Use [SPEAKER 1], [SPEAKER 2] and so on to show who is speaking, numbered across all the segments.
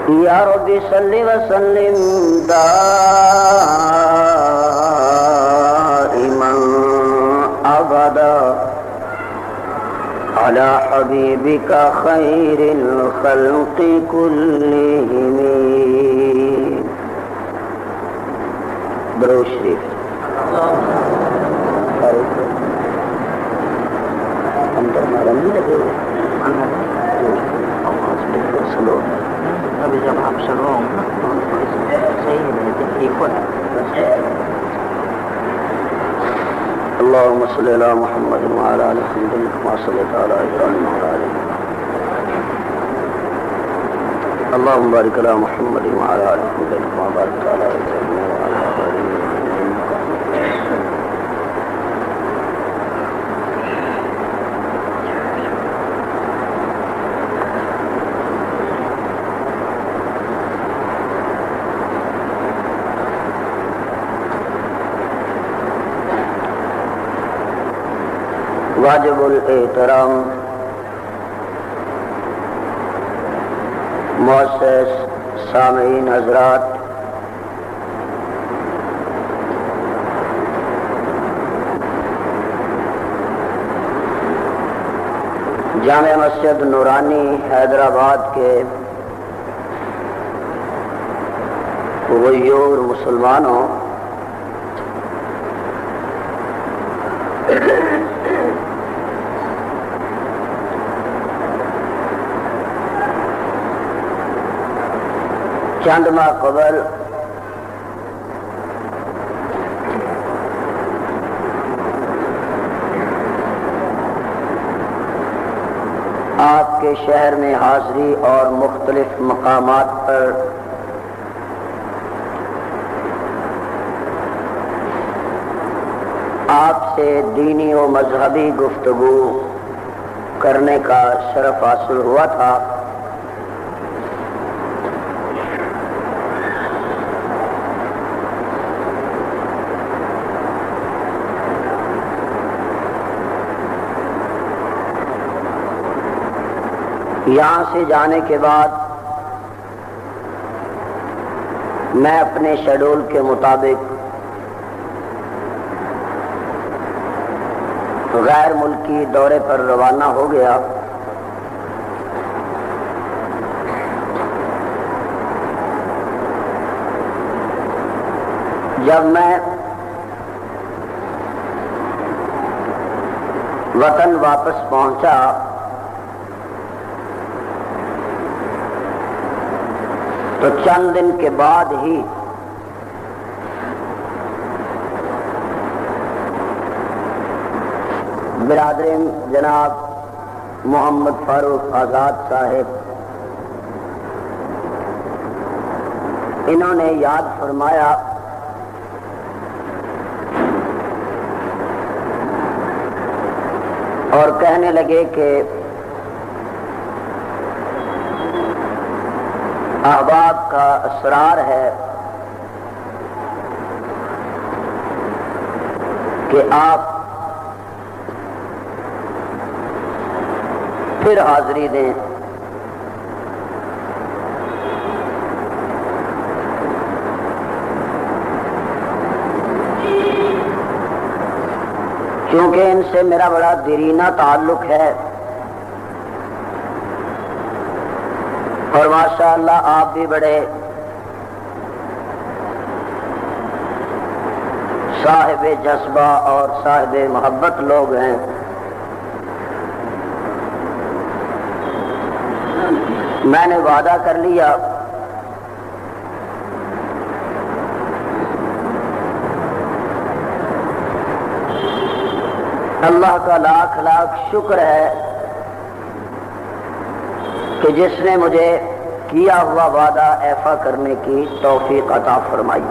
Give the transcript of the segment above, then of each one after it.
[SPEAKER 1] یا رب صل وسلم دائما ابدا على حبيبك خير الخلق كلهم. درود شریف. اندر نرم نہیں لگے ہوئے سلو ابھی جب آپ سلو ہوں صحیح ہے جب ٹھیک ہو اللهم صل على محمد وعلى آل محمد كما صليت على إبراهيم وعلى آل إبراهيم. اللهم بارك على محمد وعلى آل محمد كما باركت على إبراهيم وعلى آل إبراهيم. واجب الاحترام معزز سامعین حضرات، جامع مسجد نورانی حیدرآباد کے غیور مسلمانوں، چند ماہ قبل آپ کے شہر میں حاضری اور مختلف مقامات پر آپ سے دینی و مذہبی گفتگو کرنے کا شرف حاصل ہوا تھا. یہاں سے جانے کے بعد میں اپنے شیڈول کے مطابق غیر ملکی دورے پر روانہ ہو گیا. جب میں وطن واپس پہنچا تو چند دن کے بعد ہی برادر جناب محمد فاروق آزاد صاحب انہوں نے یاد فرمایا اور کہنے لگے کہ احباب کا اسرار ہے کہ آپ پھر حاضری دیں. کیونکہ ان سے میرا بڑا دیرینہ تعلق ہے اور ماشاءاللہ آپ بھی بڑے صاحب جذبہ اور صاحب محبت لوگ ہیں. میں نے وعدہ کر لیا اللہ کا لاکھ لاکھ شکر ہے کہ جس نے مجھے کیا ہوا وعدہ ایفا کرنے کی توفیق عطا فرمائی.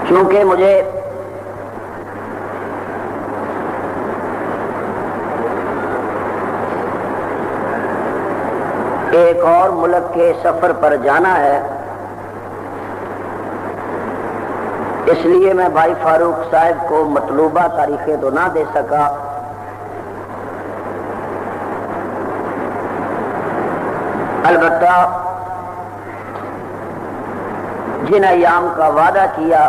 [SPEAKER 1] کیونکہ مجھے کہ ایک اور ملک کے سفر پر جانا ہے، اس لیے میں بھائی فاروق صاحب کو مطلوبہ تاریخیں تو نہ دے سکا، البتہ جن ایام کا وعدہ کیا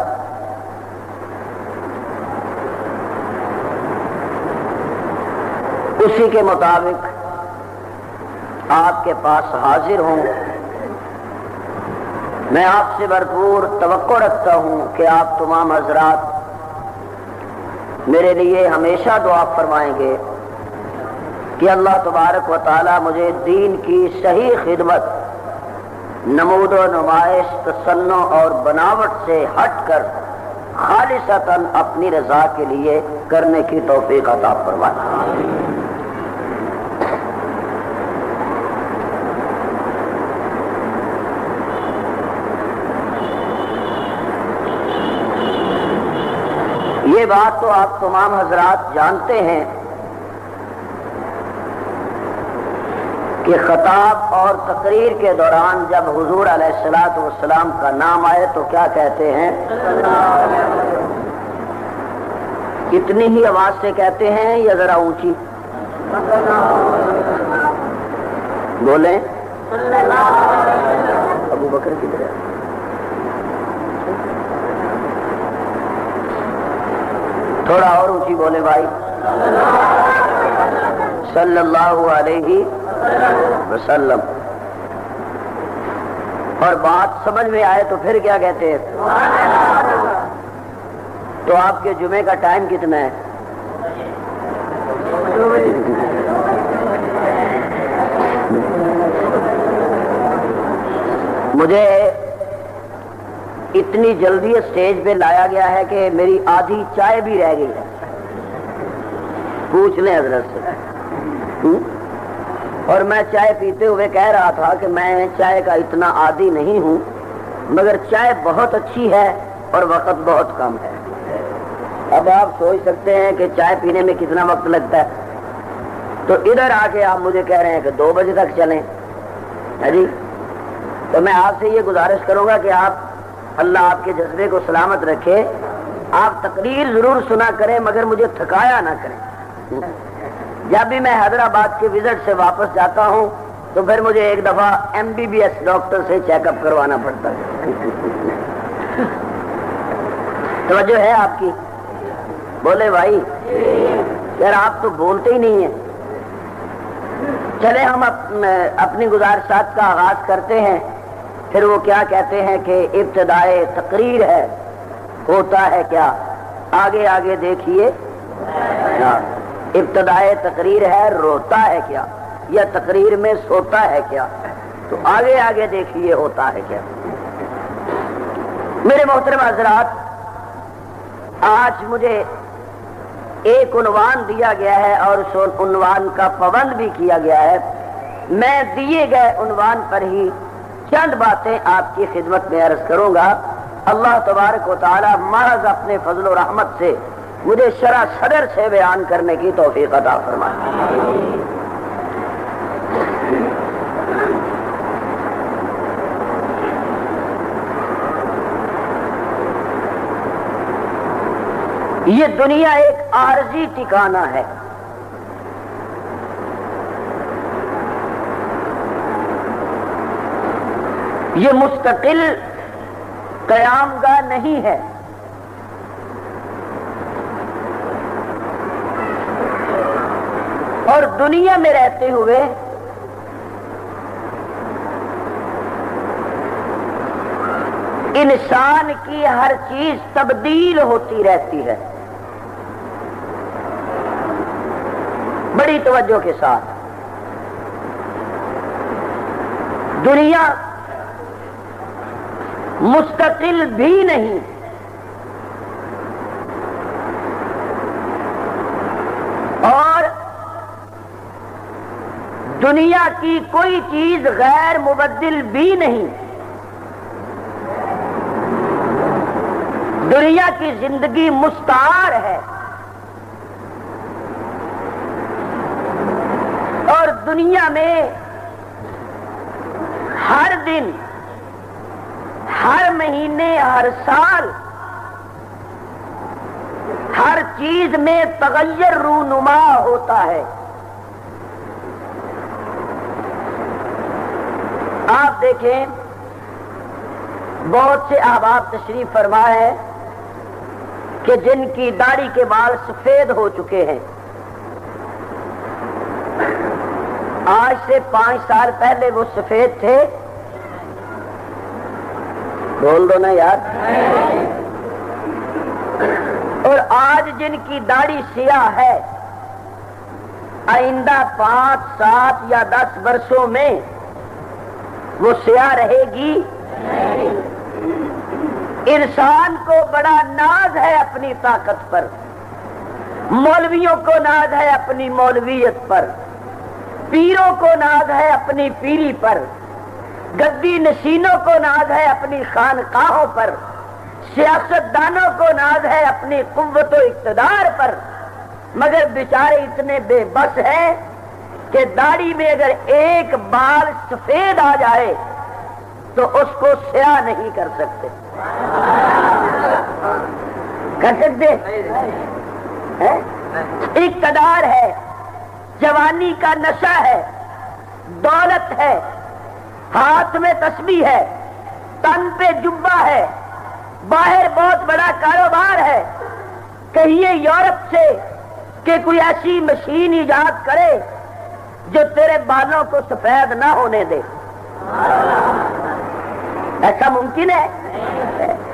[SPEAKER 1] اسی کے مطابق آپ کے پاس حاضر ہوں۔ میں آپ سے بھرپور توقع رکھتا ہوں کہ آپ تمام حضرات میرے لیے ہمیشہ دعا فرمائیں گے کہ اللہ تبارک و تعالی مجھے دین کی صحیح خدمت نمود و نمائش، تصنع اور بناوٹ سے ہٹ کر خالصتاً اپنی رضا کے لیے کرنے کی توفیق عطا فرمائے۔ یہ بات تو آپ تمام حضرات جانتے ہیں کہ خطاب اور تقریر کے دوران جب حضور علیہ الصلوۃ والسلام کا نام آئے تو کیا کہتے ہیں؟ اتنی ہی آواز سے کہتے ہیں یا ذرا اونچی بولیں؟ ابو بکر کدھر ہے؟ تھوڑا اور اونچی بولے بھائی، صلی اللہ علیہ وسلم۔ اور بات سمجھ میں آئے تو پھر کیا کہتے ہیں؟ تو آپ کے جمعے کا ٹائم کتنا ہے؟ مجھے اتنی جلدی اسٹیج پہ لایا گیا ہے کہ میری آدھی چائے بھی رہ گئی ہے، پوچھ لیں حضرت سے۔ اور میں چائے پیتے ہوئے کہہ رہا تھا کہ میں چائے کا اتنا عادی نہیں ہوں، مگر چائے بہت اچھی ہے اور وقت بہت کم ہے۔ اب آپ سوچ سکتے ہیں کہ چائے پینے میں کتنا وقت لگتا ہے، تو ادھر آ کے آپ مجھے کہہ رہے ہیں کہ 2 بجے تک چلیں، ہے جی؟ تو میں آپ سے یہ گزارش کروں گا کہ آپ اللہ آپ کے جذبے کو سلامت رکھے، آپ تقریر ضرور سنا کریں مگر مجھے تھکایا نہ کریں۔ جب بھی میں حیدرآباد کے وزٹ سے واپس جاتا ہوں تو پھر مجھے ایک دفعہ MBBS ڈاکٹر سے چیک اپ کروانا پڑتا ہے۔ توجہ ہے آپ کی؟ بولے بھائی، یار آپ تو بولتے ہی نہیں ہیں۔ چلے ہم اپنی گزارشات کا آغاز کرتے ہیں۔ پھر وہ کیا کہتے ہیں کہ ابتدائے تقریر ہے، ہوتا ہے کیا؟ آگے آگے دیکھیے، ابتدائے تقریر ہے، روتا ہے کیا؟ یا تقریر میں سوتا ہے کیا؟ تو آگے آگے دیکھیے ہوتا ہے کیا؟ میرے محترم حضرات، آج مجھے ایک عنوان دیا گیا ہے اور اس عنوان کا پابند بھی کیا گیا ہے۔ میں دیے گئے عنوان پر ہی چند باتیں آپ کی خدمت میں عرض کروں گا۔ اللہ تبارک و تعالی محض اپنے فضل و رحمت سے مجھے شرح صدر سے بیان کرنے کی توفیق عطا فرمائے۔ یہ دنیا ایک عارضی ٹھکانہ ہے، یہ مستقل قیام گاہ نہیں ہے۔ اور دنیا میں رہتے ہوئے انسان کی ہر چیز تبدیل ہوتی رہتی ہے۔ بڑی توجہ کے ساتھ، دنیا مستقل بھی نہیں، اور دنیا کی کوئی چیز غیر مبدل بھی نہیں۔ دنیا کی زندگی مستعار ہے، اور دنیا میں دن، ہر مہینے، ہر سال ہر چیز میں تغیر رونما ہوتا ہے۔ آپ دیکھیں بہت سے احباب تشریف فرما ہے کہ جن کی داڑھی کے بال سفید ہو چکے ہیں، آج سے 5 سال پہلے وہ سفید تھے؟ بول دو نا یار۔ اور آج جن کی داڑھی سیاہ ہے، آئندہ 5، 7 یا 10 برسوں میں وہ سیاہ رہے گی؟ انسان کو بڑا ناز ہے اپنی طاقت پر، مولویوں کو ناز ہے اپنی مولویت پر، پیروں کو ناز ہے اپنی پیری پر، گدی نشینوں کو ناز ہے اپنی خانقاہوں پر، سیاستدانوں کو ناز ہے اپنی قوت و اقتدار پر، مگر بیچارے اتنے بے بس ہیں کہ داڑھی میں اگر ایک بال سفید آ جائے تو اس کو سیاہ نہیں کر سکتے۔ کر سکتے؟ اقتدار ہے، جوانی کا نشہ ہے، دولت ہے، ہاتھ میں تسبیح ہے، تن پہ جبہ ہے، باہر بہت بڑا کاروبار ہے، کہیے یورپ سے کہ کوئی ایسی مشین ایجاد کرے جو تیرے بالوں کو سفید نہ ہونے دے۔ ایسا ممکن ہے؟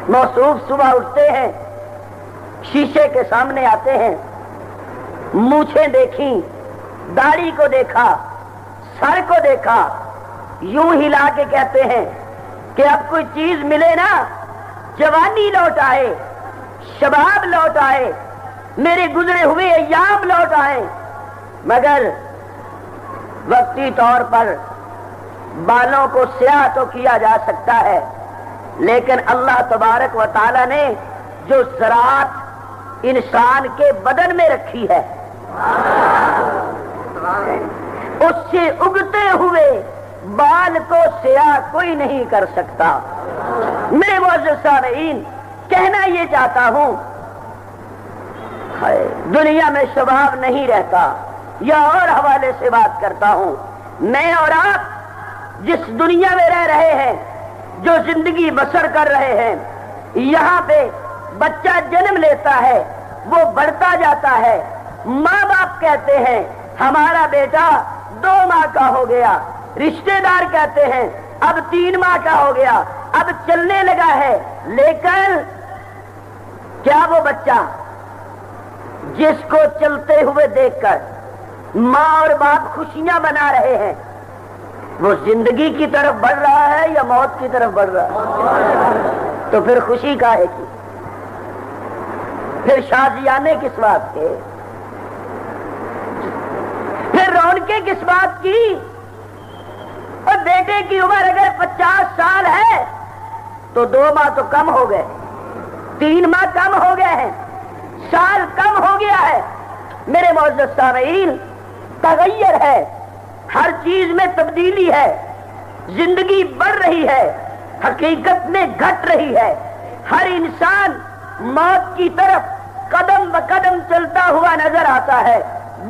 [SPEAKER 1] موصوف صبح اٹھتے ہیں، شیشے کے سامنے آتے ہیں، مونچھیں دیکھیں، داڑھی کو دیکھا، سر کو دیکھا، یوں ہلا کے کہتے ہیں کہ اب کوئی چیز ملے نا، جوانی لوٹ آئے، شباب لوٹ آئے، میرے گزرے ہوئے ایام لوٹ آئے۔ مگر وقتی طور پر بالوں کو سیاہ تو کیا جا سکتا ہے، لیکن اللہ تبارک و تعالی نے جو زراعت انسان کے بدن میں رکھی ہے، اس سے اگتے ہوئے بال کو سیاہ کوئی نہیں کر سکتا۔ میرے معزز سامعین، کہنا یہ چاہتا ہوں، دنیا میں شباب نہیں رہتا، یا اور حوالے سے بات کرتا ہوں، میں اور آپ جس دنیا میں رہ رہے ہیں، جو زندگی بسر کر رہے ہیں، یہاں پہ بچہ جنم لیتا ہے، وہ بڑھتا جاتا ہے، ماں باپ کہتے ہیں ہمارا بیٹا 2 ماہ کا ہو گیا، رشتہ دار کہتے ہیں اب 3 ماہ کا ہو گیا، اب چلنے لگا ہے، لیکن کیا وہ بچہ جس کو چلتے ہوئے دیکھ کر ماں اور باپ خوشیاں بنا رہے ہیں، وہ زندگی کی طرف بڑھ رہا ہے یا موت کی طرف بڑھ رہا ہے؟ تو پھر خوشی کاہے کی؟ پھر شادیانے کس بات کے؟ پھر رونقیں کس بات کی؟ اور بیٹے کی عمر اگر 50 سال ہے تو 2 ماہ تو کم ہو گئے، 3 ماہ کم ہو گئے ہیں، سال کم ہو گیا ہے۔ میرے معزز سامعین، تغیر ہے، ہر چیز میں تبدیلی ہے، زندگی بڑھ رہی ہے، حقیقت میں گھٹ رہی ہے، ہر انسان موت کی طرف قدم ب قدم چلتا ہوا نظر آتا ہے۔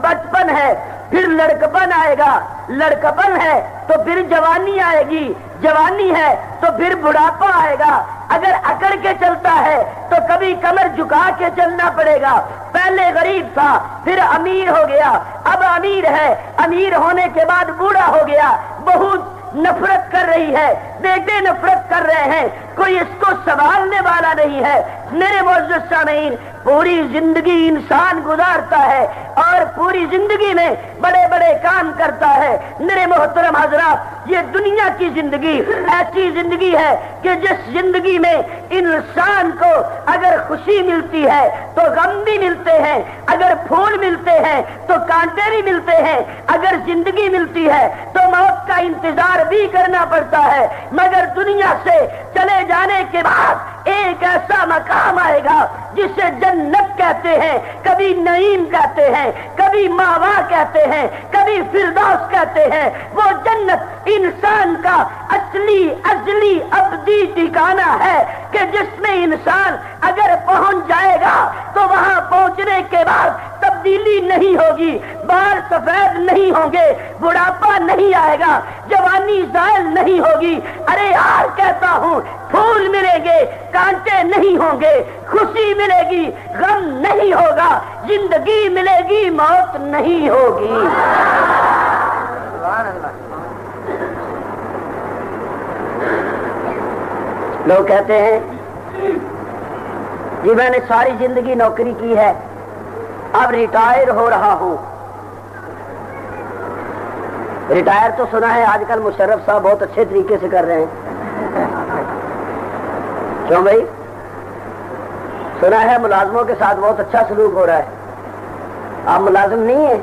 [SPEAKER 1] بچپن ہے، پھر لڑکپن آئے گا، لڑکپن ہے تو پھر جوانی آئے گی، جوانی ہے تو پھر بڑھاپا آئے گا۔ اگر اکڑ کے چلتا ہے تو کبھی کمر جھکا کے چلنا پڑے گا۔ پہلے غریب تھا، پھر امیر ہو گیا، اب امیر ہے، امیر ہونے کے بعد بوڑھا ہو گیا، بہت نفرت کر رہی ہے، بیٹے نفرت کر رہے ہیں، کوئی اس کو سنبھالنے والا نہیں ہے۔ میرے معزز سامعین، پوری زندگی انسان گزارتا ہے اور پوری زندگی میں بڑے بڑے کام کرتا ہے۔ میرے محترم حضرات، یہ دنیا کی زندگی ایسی زندگی ہے کہ جس زندگی میں انسان کو اگر خوشی ملتی ہے تو غم بھی ملتے ہیں، اگر پھول ملتے ہیں تو کانٹے بھی ملتے ہیں، اگر زندگی ملتی ہے تو موت کا انتظار بھی کرنا پڑتا ہے۔ مگر دنیا سے چلے جانے کے بعد ایک ایسا مقام آئے گا جسے جنت کہتے ہیں، کبھی نعیم کہتے ہیں، کبھی ماوا کہتے ہیں، کبھی فردوس کہتے ہیں۔ وہ جنت انسان کا اصلی ازلی ابدی ٹھکانہ ہے کہ جس میں انسان اگر پہنچ جائے گا تو وہاں پہنچنے کے بعد تبدیلی نہیں ہوگی، بال سفید نہیں ہوں گے، بڑھاپا نہیں آئے گا، جوانی زائل نہیں ہوگی۔ ارے یار کہتا ہوں، پھول ملیں گے، کانٹے نہیں ہوں گے، خوشی ملے گی، غم نہیں ہوگا، زندگی ملے گی، موت نہیں ہوگی۔ لوگ کہتے ہیں جی میں نے ساری زندگی نوکری کی ہے، اب ریٹائر ہو رہا ہوں۔ ریٹائر تو سنا ہے آج کل مشرف صاحب بہت اچھے طریقے سے کر رہے ہیں، کیوں بھائی؟ سنا ہے ملازموں کے ساتھ بہت اچھا سلوک ہو رہا ہے۔ آپ ملازم نہیں ہیں؟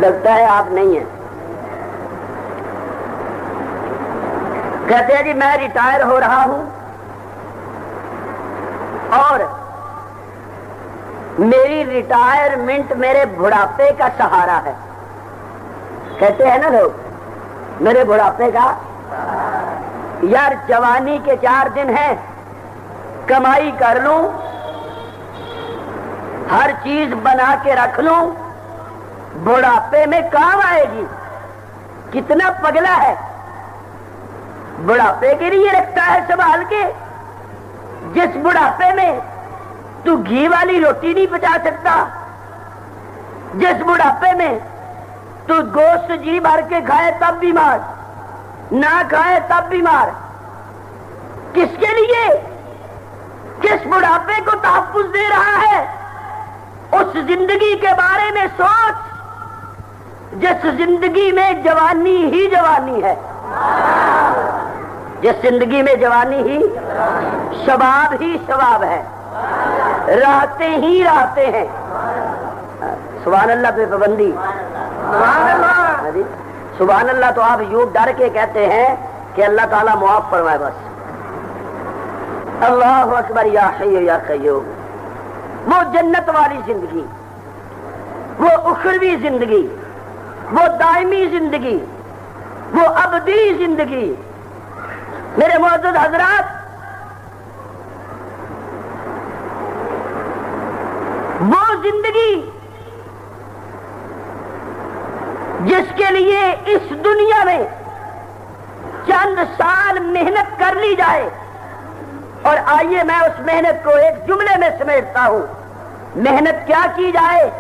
[SPEAKER 1] لگتا ہے آپ نہیں ہیں۔ کہتے ہیں جی میں ریٹائر ہو رہا ہوں اور میری ریٹائرمنٹ میرے بڑھاپے کا سہارا ہے۔ کہتے ہیں نا لوگ میرے بڑھاپے کا، یار جوانی کے 4 دن ہیں، کمائی کر لوں، ہر چیز بنا کے رکھ لوں، بڑھاپے میں کام آئے گی۔ کتنا پگلا ہے، بڑھاپے کے لیے رکھتا ہے سنبھال کے۔ جس بڑھاپے میں تو گھی والی روٹی نہیں پچا سکتا، جس بڑھاپے میں تو گوشت جی بھر کے کھائے تب بیمار، نہ کھائے تب بیمار، کس کے لیے؟ کس بڑھاپے کو تحفظ دے رہا ہے؟ اس زندگی کے بارے میں سوچ جس زندگی میں جوانی ہی جوانی ہے، جس زندگی میں جوانی ہی، شباب ہی شباب ہے، راحتیں ہی راحتیں ہیں۔ سبحان اللہ پہ پابندی، سبحان اللہ، سبحان اللہ تو آپ یوں ڈر کے کہتے ہیں کہ اللہ تعالیٰ معاف فرمائے بس۔ اللہ اکبر، یا حی یا قیوم۔ وہ جنت والی زندگی، وہ اخروی زندگی، وہ دائمی زندگی، وہ ابدی زندگی۔ میرے معزز حضرات، وہ زندگی جس کے لیے اس دنیا میں چند سال محنت کر لی جائے، اور آئیے میں اس محنت کو ایک جملے میں سمیٹتا ہوں۔ محنت کیا کی جائے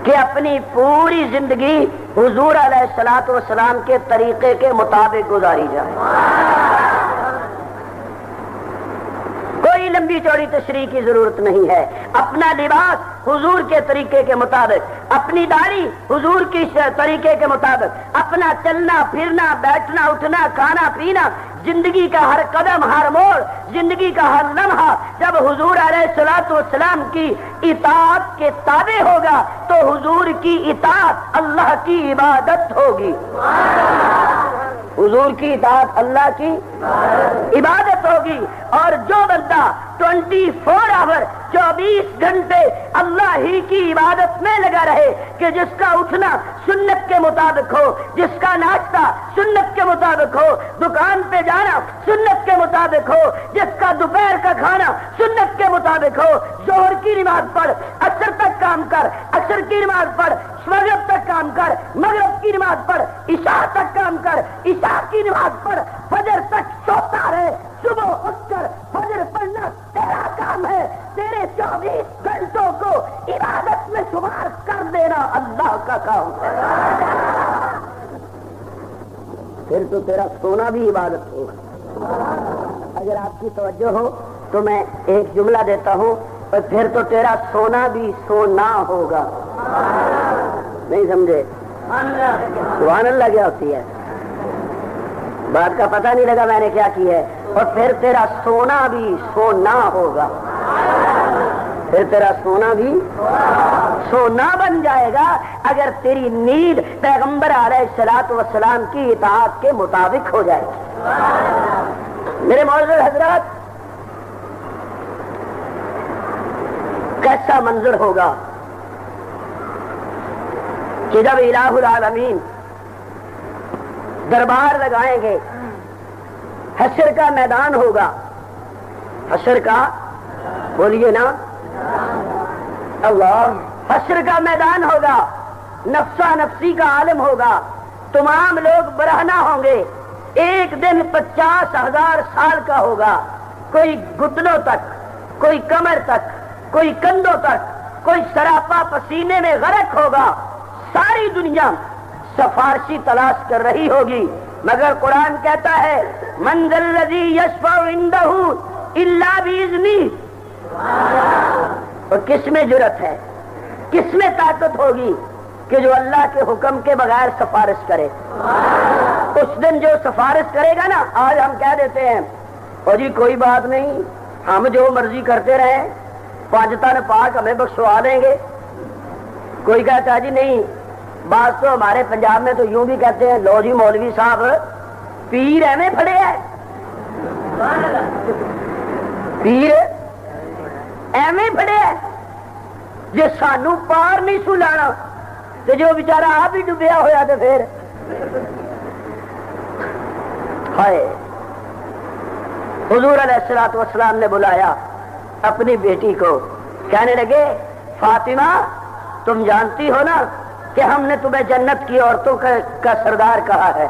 [SPEAKER 1] کہ اپنی پوری زندگی حضور علیہ الصلوۃ والسلام کے طریقے کے مطابق گزاری جائے۔ کوئی لمبی چوڑی تشریح کی ضرورت نہیں ہے۔ اپنا لباس حضور کے طریقے کے مطابق، اپنی داڑھی حضور کی طریقے کے مطابق، اپنا چلنا پھرنا، بیٹھنا اٹھنا، کھانا پینا، زندگی کا ہر قدم ہر موڑ، زندگی کا ہر لمحہ جب حضور علیہ الصلوۃ والسلام کی اطاعت کے تابع ہوگا تو حضور کی اطاعت اللہ کی عبادت ہوگی۔ حضور کی اطاعت اللہ کی عبادت ہوگی۔ اور جو بندہ 24 آور 24 گھنٹے اللہ ہی کی عبادت میں لگا رہے، کہ جس کا اٹھنا سنت کے مطابق ہو، جس کا ناشتہ سنت کے مطابق ہو، دکان پہ جانا سنت کے مطابق ہو، جس کا دوپہر کا کھانا سنت کے مطابق ہو، ظہر کی نماز پڑھ عصر تک کام کر، عصر کی نماز پڑھ مغرب تک کام کر، مغرب کی نماز پڑھ عشاء تک کام کر، عشاء کی نماز پڑھ فجر تک سوتا رہے، صبح اٹھ کر فجر پڑھنا تیرا کام ہے۔ تیرے 24 گھنٹوں کو عبادت میں شمار کر دینا اللہ کا کام ہے۔ پھر تو تیرا سونا بھی عبادت ہوگا۔ اگر آپ کی توجہ ہو تو میں ایک جملہ دیتا ہوں، اور پھر تو تیرا سونا بھی سونا ہوگا۔ نہیں سمجھے؟ سبحان اللہ کیا ہوتی ہے؟ بات کا پتہ نہیں لگا میں نے کیا کی ہے۔ اور پھر تیرا سونا بھی سونا ہوگا، پھر تیرا سونا بھی سونا بن جائے گا اگر تیری نیند پیغمبر علیہ الصلوۃ والسلام کی اطاعت کے مطابق ہو جائے گی۔ میرے معزز حضرات، کیسا منظر ہوگا کہ جب الہ العالمین دربار لگائیں گے، حشر کا میدان ہوگا، حشر کا بولیے نا اللہ، حشر کا میدان ہوگا، نفسا نفسی کا عالم ہوگا، تمام لوگ برہنہ ہوں گے، ایک دن 50,000 سال کا ہوگا، کوئی گھٹنوں تک، کوئی کمر تک، کوئی کندھوں تک، کوئی سراپا پسینے میں غرق ہوگا، ساری دنیا سفارشی تلاش کر رہی ہوگی، مگر قرآن کہتا ہے من ذا الذی یشفع عندہ الا باذنہ، اور کس میں جرأت ہے، کس میں طاقت ہوگی کہ جو اللہ کے حکم کے بغیر سفارش کرے؟ اس دن جو سفارش کرے گا نا، آج ہم کہہ دیتے ہیں اور جی کوئی بات نہیں، ہم جو مرضی کرتے رہیں، پانچتن پاک ہمیں بخشوا دیں گے۔ کوئی کہتا ہے جی نہیں، بعض تو ہمارے پنجاب میں تو یوں بھی کہتے ہیں لو جی مولوی صاحب پیر ایویں پھڑے ہیں، پیر ایویں پھڑے ہیں جی سانو پار نہیں سو لانا، تو جو بیچارہ آپ ہی ڈبیا ہوا تو پھر ہائے۔ حضور علیہ الصلوۃ والسلام نے بلایا اپنی بیٹی کو، کہنے لگے فاطمہ تم جانتی ہو نا کہ ہم نے تمہیں جنت کی عورتوں کا سردار کہا ہے،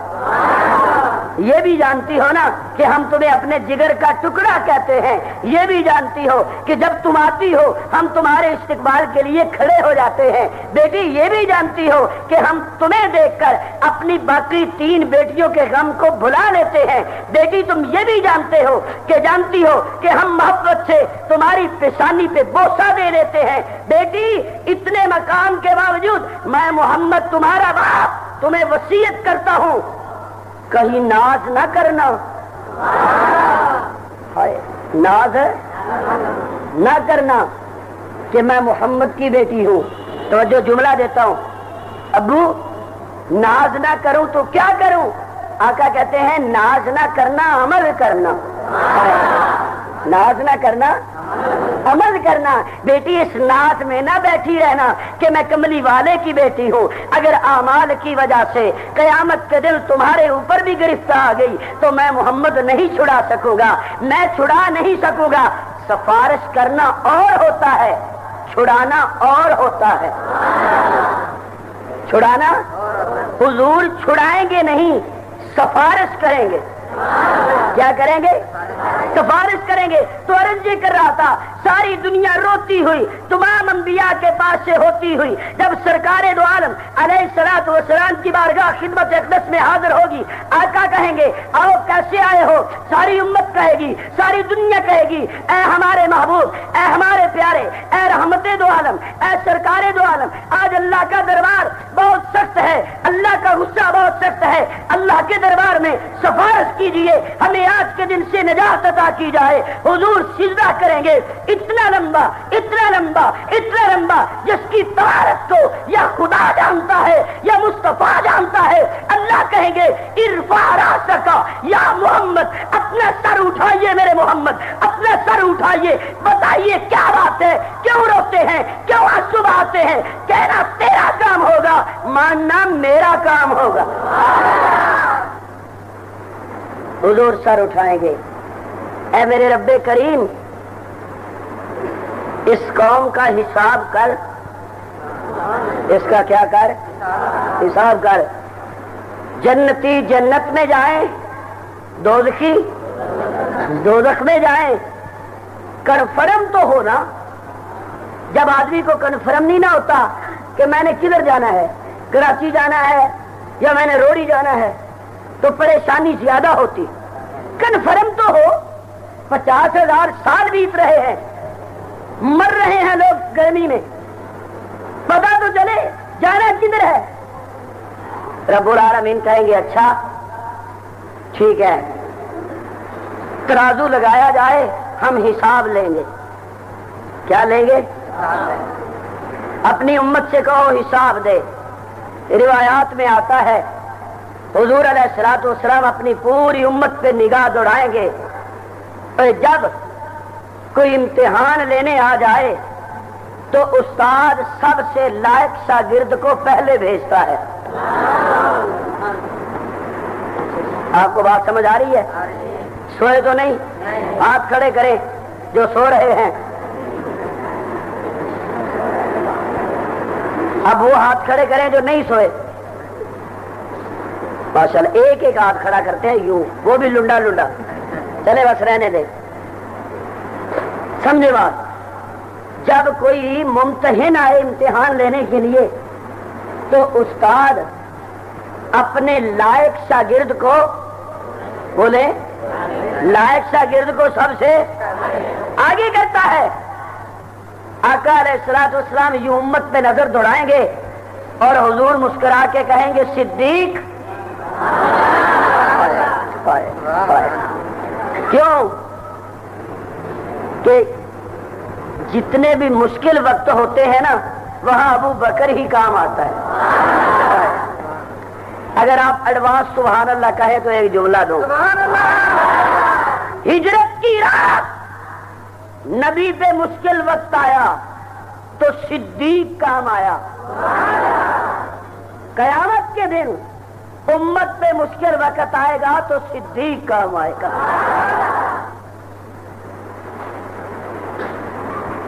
[SPEAKER 1] یہ بھی جانتی ہو نا کہ ہم تمہیں اپنے جگر کا ٹکڑا کہتے ہیں، یہ بھی جانتی ہو کہ جب تم آتی ہو ہم تمہارے استقبال کے لیے کھڑے ہو جاتے ہیں، بیٹی یہ بھی جانتی ہو کہ ہم تمہیں دیکھ کر اپنی باقی 3 بیٹیوں کے غم کو بھلا لیتے ہیں، بیٹی تم یہ بھی جانتی ہو کہ ہم محبت سے تمہاری پیشانی پہ بوسہ دے دیتے ہیں، بیٹی اتنے مقام کے باوجود میں محمد تمہارا باپ تمہیں وصیت کرتا ہوں کہیں ناز نہ کرنا، ناز نہ کرنا کہ میں محمد کی بیٹی ہوں۔ توجہ جملہ دیتا ہوں، ابو ناز نہ کروں تو کیا کروں؟ آقا کہتے ہیں ناز نہ کرنا عمل کرنا، ناز نہ کرنا عمل کرنا۔ بیٹی اس ناز میں نہ بیٹھی رہنا کہ میں کملی والے کی بیٹی ہوں، اگر اعمال کی وجہ سے قیامت کے دن تمہارے اوپر بھی گرفت آ گئی تو میں محمد نہیں چھڑا سکوں گا، میں چھڑا نہیں سکوں گا۔ سفارش کرنا اور ہوتا ہے، چھڑانا اور ہوتا ہے۔ چھڑانا، حضور چھڑائیں گے نہیں، سفارش کریں گے۔ کیا کریں گے؟ سفارش کریں گے۔ تو عرض یہ کر رہا تھا، ساری دنیا روتی ہوئی تمام انبیاء کے پاس سے ہوتی ہوئی جب سرکار دو عالم علیہ الصلوۃ والسلام کی بارگاہ خدمت اقدس میں حاضر ہوگی، آقا کہیں گے آؤ کیسے آئے ہو؟ ساری امت کہے گی، ساری دنیا کہے گی اے ہمارے محبوب، اے ہمارے پیارے، اے رحمت دو عالم، اے سرکار دو عالم، آج اللہ کا دربار بہت سخت ہے، اللہ کا غصہ بہت سخت ہے، اللہ کے دربار میں سفارش کیجئے، ہمیں آج کے دن سے نجات عطا کی جائے۔ حضور سجدہ کریں گے، اتنا لمبا اتنا لمبا اتنا لمبا جس کی طہارت کو یا خدا جانتا ہے یا مصطفیٰ جانتا ہے۔ اللہ کہیں گے ارفع راسک یا محمد، اپنا سر اٹھائیے میرے محمد، اپنا سر اٹھائیے، بتائیے کیا بات ہے، کیوں روتے ہیں، کیوں آنسو بہاتے ہیں؟ کہنا تیرا کام ہوگا، ماننا میرا کام ہوگا۔ حضور سر اٹھائیں گے، اے میرے رب کریم اس قوم کا حساب کر، اس کا کیا کر؟ حساب کر۔ جنتی جنت میں جائیں، دوزخی دوزخ میں جائیں۔ کنفرم تو ہونا، جب آدمی کو کنفرم نہیں نہ ہوتا کہ میں نے کدھر جانا ہے، کراچی جانا ہے یا میں نے روڑی جانا ہے، تو پریشانی زیادہ ہوتی۔ کنفرم تو ہو، 50,000 سال بیت رہے ہیں، مر رہے ہیں لوگ گرمی میں، پتا تو چلے جانا کدھر ہے۔ رب العالمین کہیں گے اچھا ٹھیک ہے، ترازو لگایا جائے، ہم حساب لیں گے۔ کیا لیں گے؟ اپنی امت سے کہو حساب دے۔ روایات میں آتا ہے حضور علیہ الصلوۃ والسلام اپنی پوری امت پہ نگاہ دوڑائیں گے، اور جب کوئی امتحان لینے آ جائے تو استاد سب سے لائق شاگرد کو پہلے بھیجتا ہے۔ آپ کو بات سمجھ آ رہی ہے؟ سوئے تو نہیں؟ ہاتھ کھڑے کریں جو سو رہے ہیں. اب وہ ہاتھ کھڑے کریں جو نہیں سوئے. ماشاءاللہ ایک ایک ہاتھ کھڑا کرتے ہیں یوں، وہ بھی لنڈا لنڈا. چلے بس رہنے دے. سمجھے بات؟ جب کوئی ممتحن آئے امتحان لینے کے لیے تو استاد اپنے لائق شاگرد کو بولے لائق شاگرد کو سب سے آگے کرتا ہے. آقا علیہ الصلوۃ والسلام یوں امت پہ نظر دوڑائیں گے اور حضور مسکرا کے کہیں گے صدیق. کیوں کہ جتنے بھی مشکل وقت ہوتے ہیں نا وہاں ابو بکر ہی کام آتا ہے. اگر آپ ایڈوانس سبحان اللہ کہے تو ایک جملہ دو. ہجرت کی رات نبی پہ مشکل وقت آیا تو صدیق کام آیا. قیامت کے دن امت پہ مشکل وقت آئے گا تو صدیق کام آئے گا.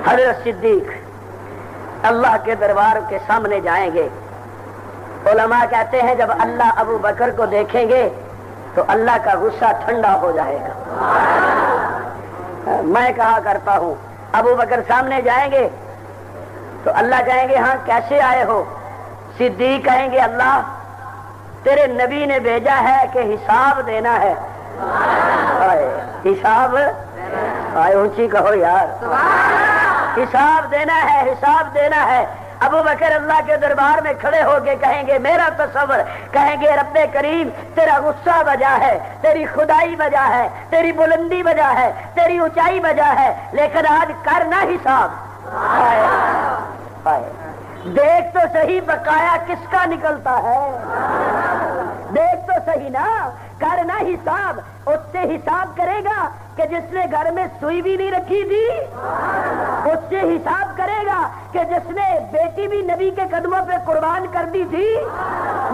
[SPEAKER 1] حضرت صدیق اللہ کے دربار کے سامنے جائیں گے. علماء کہتے ہیں جب اللہ ابو بکر کو دیکھیں گے تو اللہ کا غصہ ٹھنڈا ہو جائے گا. میں کہا کرتا ہوں ابو بکر سامنے جائیں گے تو اللہ کہیں گے ہاں کیسے آئے ہو؟ صدیق کہیں گے اللہ تیرے نبی نے بھیجا ہے کہ حساب دینا ہے. حساب اونچی کہو یار. حساب دینا ہے، حساب دینا ہے. ابو بکر اللہ کے دربار میں کھڑے ہو کے کہیں گے میرا تصور، کہیں گے رب کریم تیرا غصہ وجہ ہے، تیری خدائی وجہ ہے، تیری بلندی وجہ ہے، تیری اونچائی وجہ ہے، لیکن آج کرنا حساب. دیکھ تو صحیح بقایا کس کا نکلتا ہے. دیکھ تو صحیح نا. کرنا حساب اس سے حساب کرے گا کہ جس نے گھر میں سوئی بھی نہیں رکھی تھی. اس سے حساب کرے گا کہ جس نے بیٹی بھی نبی کے قدموں پہ قربان کر دی تھی.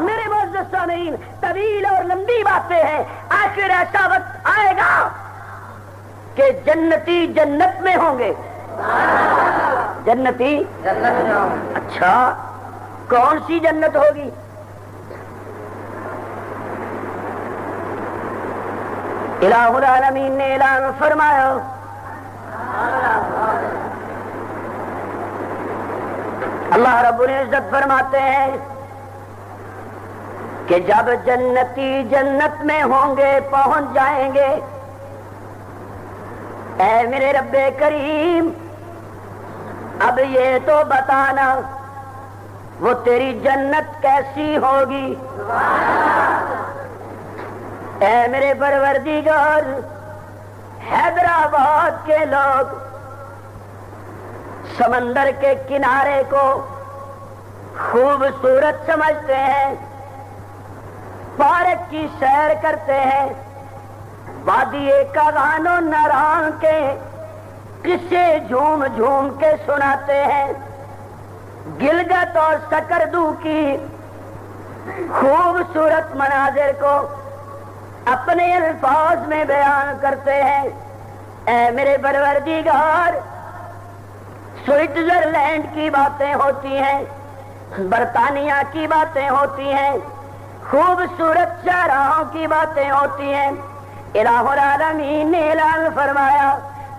[SPEAKER 1] میرے معزز سامعین طویل اور لمبی باتیں ہیں. آخر ایسا وقت آئے گا کہ جنتی جنت میں ہوں گے. جنتی جنت میں ہوں گے. اچھا کون سی جنت ہوگی؟ الہ العالمین نے اعلان فرمایا اللہ رب العزت فرماتے ہیں کہ جب جنتی جنت میں ہوں گے پہنچ جائیں گے اے میرے رب کریم اب یہ تو بتانا وہ تیری جنت کیسی ہوگی. اے میرے پروردگار حیدرآباد کے لوگ سمندر کے کنارے کو خوبصورت سمجھتے ہیں، پارک کی سیر کرتے ہیں، وادی کاغان و ناران کے قصے جھوم جھوم کے سناتے ہیں، گلگت اور سکردو کی خوبصورت مناظر کو اپنے الفاظ میں بیان کرتے ہیں. اے میرے پروردگار سوئٹزرلینڈ کی باتیں ہوتی ہیں، برطانیہ کی باتیں ہوتی ہیں، خوبصورت شہراہوں کی باتیں ہوتی ہیں. الہ العالمین نے اعلان فرمایا.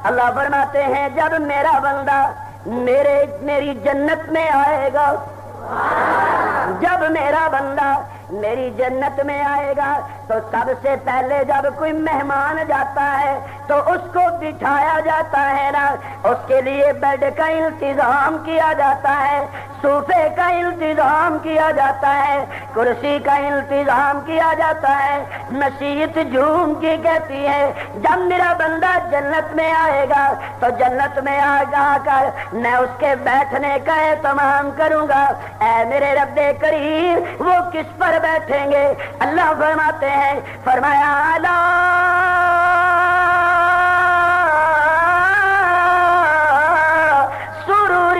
[SPEAKER 1] اللہ فرماتے ہیں جب میرا بندہ میری جنت میں آئے گا، جب میرا بندہ میری جنت میں آئے گا تو سب سے پہلے جب کوئی مہمان جاتا ہے تو اس کو بٹھایا جاتا ہے نا، اس کے لیے بیڈ کا انتظام کیا جاتا ہے، صوفے کا انتظام کیا جاتا ہے، کرسی کا انتظام کیا جاتا ہے. نصیحت جھوم کی کہتی ہے جب میرا بندہ جنت میں آئے گا تو جنت میں آ کر میں اس کے بیٹھنے کا اہتمام کروں گا. اے میرے رب کریم وہ کس پر بیٹھیں گے؟ اللہ فرماتے ہیں فرمایا اعلیٰ سرور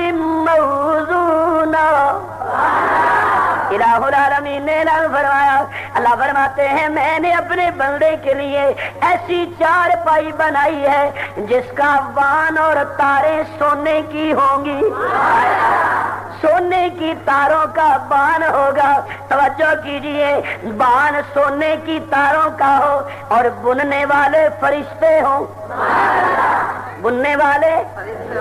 [SPEAKER 1] موضونہ. الہ العالمین نے اعلان فرمایا. اللہ اللہ فرماتے ہیں میں نے اپنے بندے کے لیے ایسی چارپائی بنائی ہے جس کا بان اور تاریں سونے کی ہوں گی، سونے کی تاروں کا بان ہوگا. توجہ کیجئے، بان سونے کی تاروں کا ہو اور بننے والے فرشتے ہوں، بننے والے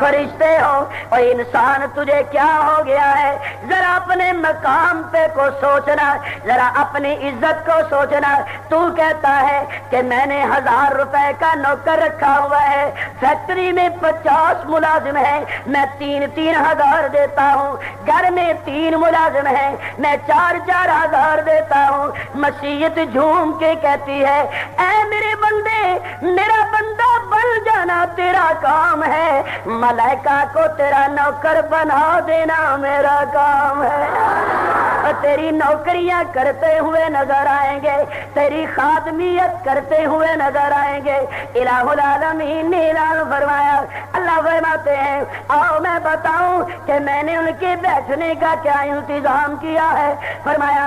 [SPEAKER 1] فرشتے ہوں. اور انسان تجھے کیا ہو گیا ہے؟ ذرا اپنے مقام پہ کو سوچنا، ذرا اپنی عزت کو سوچنا. تو کہتا ہے کہ میں نے 1000 روپے کا نوکر رکھا ہوا ہے، فیکٹری میں 50 ملازم ہیں، میں 3 ہزار دیتا ہوں. گھر میں 3 ملازم ہیں، میں 4 ہزار دیتا ہوں. مسیحیت جھوم کے کہتی ہے اے میرے بندے، میرا بندہ بن جانا تیرا کام ہے، ملائکہ کو تیرا نوکر بنا دینا میرا کام ہے. اور تیری نوکریاں کرتے ہوئے نظر آئیں گے، تیری خادمیت کرتے ہوئے نظر آئیں گے. الہ العالمین نے اعلان فرمایا، اللہ فرماتے ہیں آؤ میں بتاؤں کہ میں نے ان کے بیٹھنے کا کیا انتظام کیا ہے. فرمایا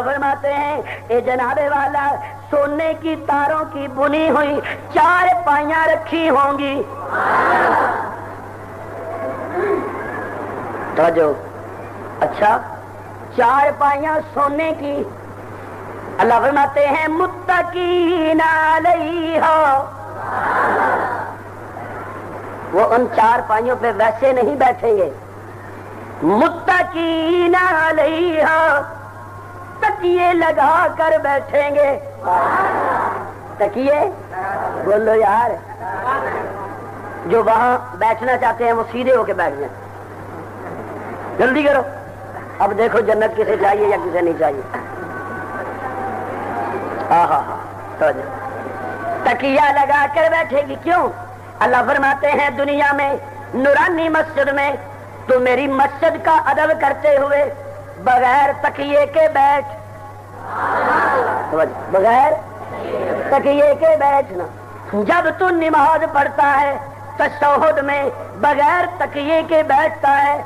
[SPEAKER 1] فرماتے ہیں اے جناب والا، سونے کی تاروں کی بنی ہوئی 4 پائیاں رکھی ہوں گی. توجہ، اچھا 4 پائیاں سونے کی. اللہ فرماتے ہیں متقین علیہا، وہ ان 4 پائیوں پہ ویسے نہیں بیٹھیں گے. متقین علیہا، تکیے لگا کر بیٹھیں گے. تکیے بولو یار، جو وہاں بیٹھنا چاہتے ہیں وہ سیدھے ہو کے بیٹھ جائیں. جلدی کرو، اب دیکھو جنت کسے چاہیے یا کسے نہیں چاہیے. تکیہ لگا کر بیٹھے گی. کیوں؟ اللہ فرماتے ہیں دنیا میں نورانی مسجد میں تو میری مسجد کا ادب کرتے ہوئے بغیر تکیے کے بیٹھ، بغیر تکیے کے بیٹھنا. جب تو نماز پڑھتا ہے تشہد میں بغیر تکیے کے بیٹھتا ہے.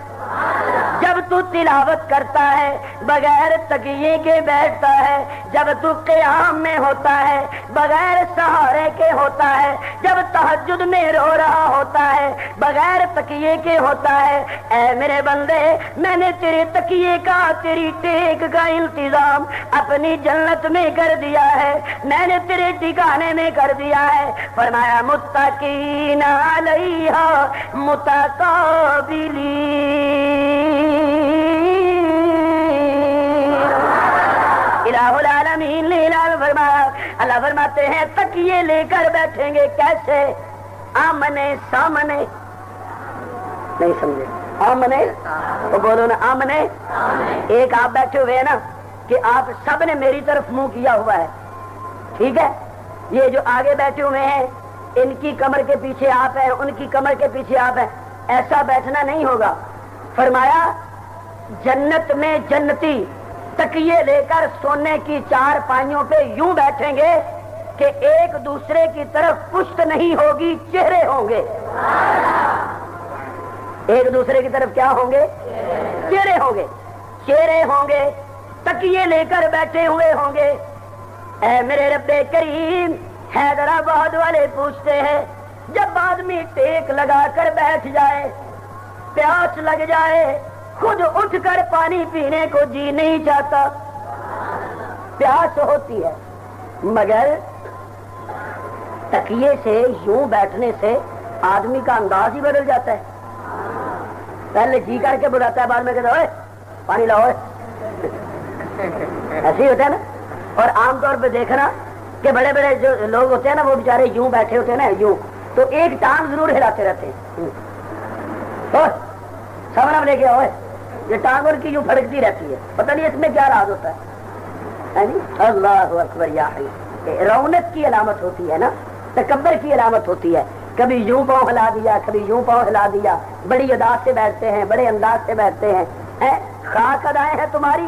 [SPEAKER 1] جب تو تلاوت کرتا ہے بغیر تکیے کے بیٹھتا ہے. جب تو قیام میں ہوتا ہے بغیر سہارے کے ہوتا ہے. جب تہجد میں رو رہا ہوتا ہے بغیر تکیے کے ہوتا ہے. اے میرے بندے، میں نے تیرے تکیے کا، تیری ٹیک کا انتظام اپنی جنت میں کر دیا ہے، میں نے تیرے ٹھکانے میں کر دیا ہے. فرمایا متقین علیہا متقابلین. الہ العالمین نے اعلان فرمایا، اللہ فرماتے ہیں تکیے لے کر بیٹھیں گے. کیسے؟ آمنے سامنے. نہیں سمجھے؟ آمنے تو بولو نا، آمنے. ایک آپ بیٹھے ہوئے ہیں نا کہ آپ سب نے میری طرف منہ کیا ہوا ہے، ٹھیک ہے. یہ جو آگے بیٹھے ہوئے ہیں ان کی کمر کے پیچھے آپ ہیں، ان کی کمر کے پیچھے آپ ہیں. ایسا بیٹھنا نہیں ہوگا. فرمایا جنت میں جنتی تکیے لے کر سونے کی 4 پائیوں پہ یوں بیٹھیں گے کہ ایک دوسرے کی طرف پشت نہیں ہوگی، چہرے ہوں گے. ایک دوسرے کی طرف کیا ہوں گے؟ چہرے ہوں گے. چہرے ہوں گے، تکیے لے کر بیٹھے ہوئے ہوں گے. اے میرے رب کریم، حیدرآباد والے پوچھتے ہیں جب آدمی ٹیک لگا کر بیٹھ جائے، پیاس لگ جائے، خود اٹھ کر پانی پینے کو جی نہیں چاہتا، پیاس ہوتی ہے، مگر تکیے سے یوں بیٹھنے سے آدمی کا انداز ہی بدل جاتا ہے. پہلے جی کر کے بلاتا ہے، بعد میں کہتا ہے اوے پانی لاؤ. ایسے ہی ہوتا ہے نا. اور عام طور پہ دیکھنا کہ بڑے بڑے جو لوگ ہوتے ہیں نا وہ بیچارے یوں بیٹھے ہوتے ہیں نا، یوں تو ایک ٹانگ ضرور ہلاتے رہتے ہیں. سامنا لے کے آؤ، یہ ٹانگ ان کی یوں پھڑکتی رہتی ہے، پتہ نہیں اس میں کیا راز ہوتا ہے. اللہ اکبر. یا رونق کی علامت ہوتی ہے نا، تکبر کی علامت ہوتی ہے. کبھی یوں پاؤں ہلا دیا، کبھی یوں پاؤں ہلا دیا. بڑی ادا سے بیٹھتے ہیں، بڑے انداز سے بیٹھتے ہیں. خاک ادائیں ہیں تمہاری،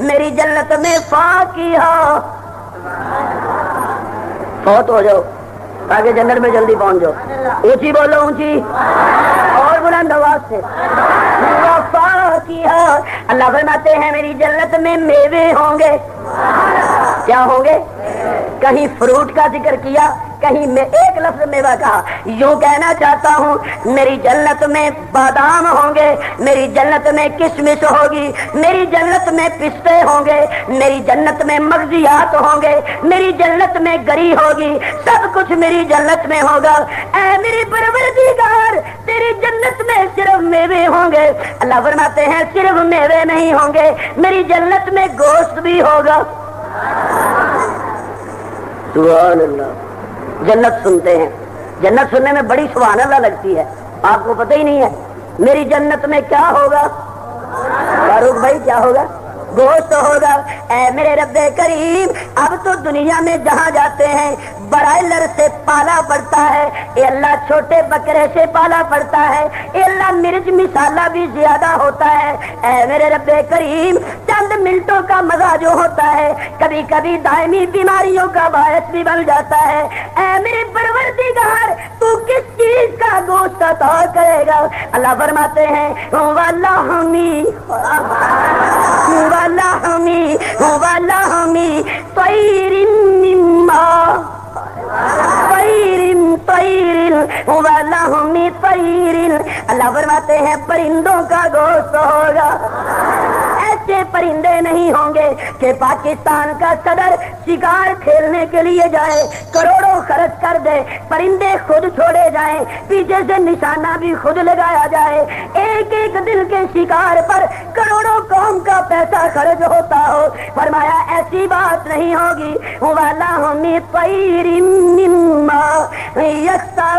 [SPEAKER 1] میری جنت میں فاقیہ، فوت ہو جاؤ تاکہ جنت میں جلدی پہنچ جاؤ، اونچی بولو اونچی اور بلند آواز سے، فاقیہ۔ اللہ فرماتے ہیں میری جنت میں میوے ہوں گے، کیا ہوں گے؟ کہیں فروٹ کا ذکر کیا، کہیں میں ایک لفظ میوہ کہا، یوں کہنا چاہتا ہوں میری جنت میں بادام ہوں گے، میری جنت میں کشمش ہوگی، میری جنت میں پستے ہوں گے، میری جنت میں مغزیات ہوں گے، میری جنت میں گری ہوگی، سب کچھ میری جنت میں ہوگا۔ اے میری پروردگار تیری جنت میں صرف میوے ہوں گے۔ اللہ فرماتے ہیں صرف میوے نہیں ہوں گے، میری جنت میں گوشت بھی ہوگا۔ سبحان اللہ۔ جنت سنتے ہیں، جنت سننے میں بڑی سبحان اللہ لگتی ہے، آپ کو پتہ ہی نہیں ہے میری جنت میں کیا ہوگا۔ فاروق بھائی کیا ہوگا؟ گوشت ہوگا۔ اے میرے رب کریم، اب تو دنیا میں جہاں جاتے ہیں برائلر سے پالا پڑتا ہے، اے اللہ چھوٹے بکرے سے پالا پڑتا ہے، اے اللہ مرچ مسالہ بھی زیادہ ہوتا ہے۔ اے میرے رب کریم، چند منٹوں کا مزہ جو ہوتا ہے کبھی کبھی دائمی بیماریوں کا باعث بھی بن جاتا ہے۔ اے میرے پروردگار تو کس چیز کا گوشت عطا کرے گا؟ اللہ فرماتے ہیں واللہمی واللہمی واللہمی طیر مما طیر واللہمی طیر۔ اللہ فرماتے ہیں پرندوں کا گوشت ہوگا۔ ایسے پرندے نہیں ہوں گے کہ پاکستان کا صدر شکار کھیلنے کے لیے جائے کروڑوں خرچ کر دے، پرندے خود چھوڑے جائیں، پیچھے سے نشانہ بھی خود لگایا جائے، ایک ایک دن کے شکار پر کروڑوں قوم کا پیسہ خرچ ہوتا ہو۔ فرمایا ایسی بات نہیں ہوگی۔ وَلَهُمْ طَيْرٍ مِّمَّا يَشْتَهُونَ۔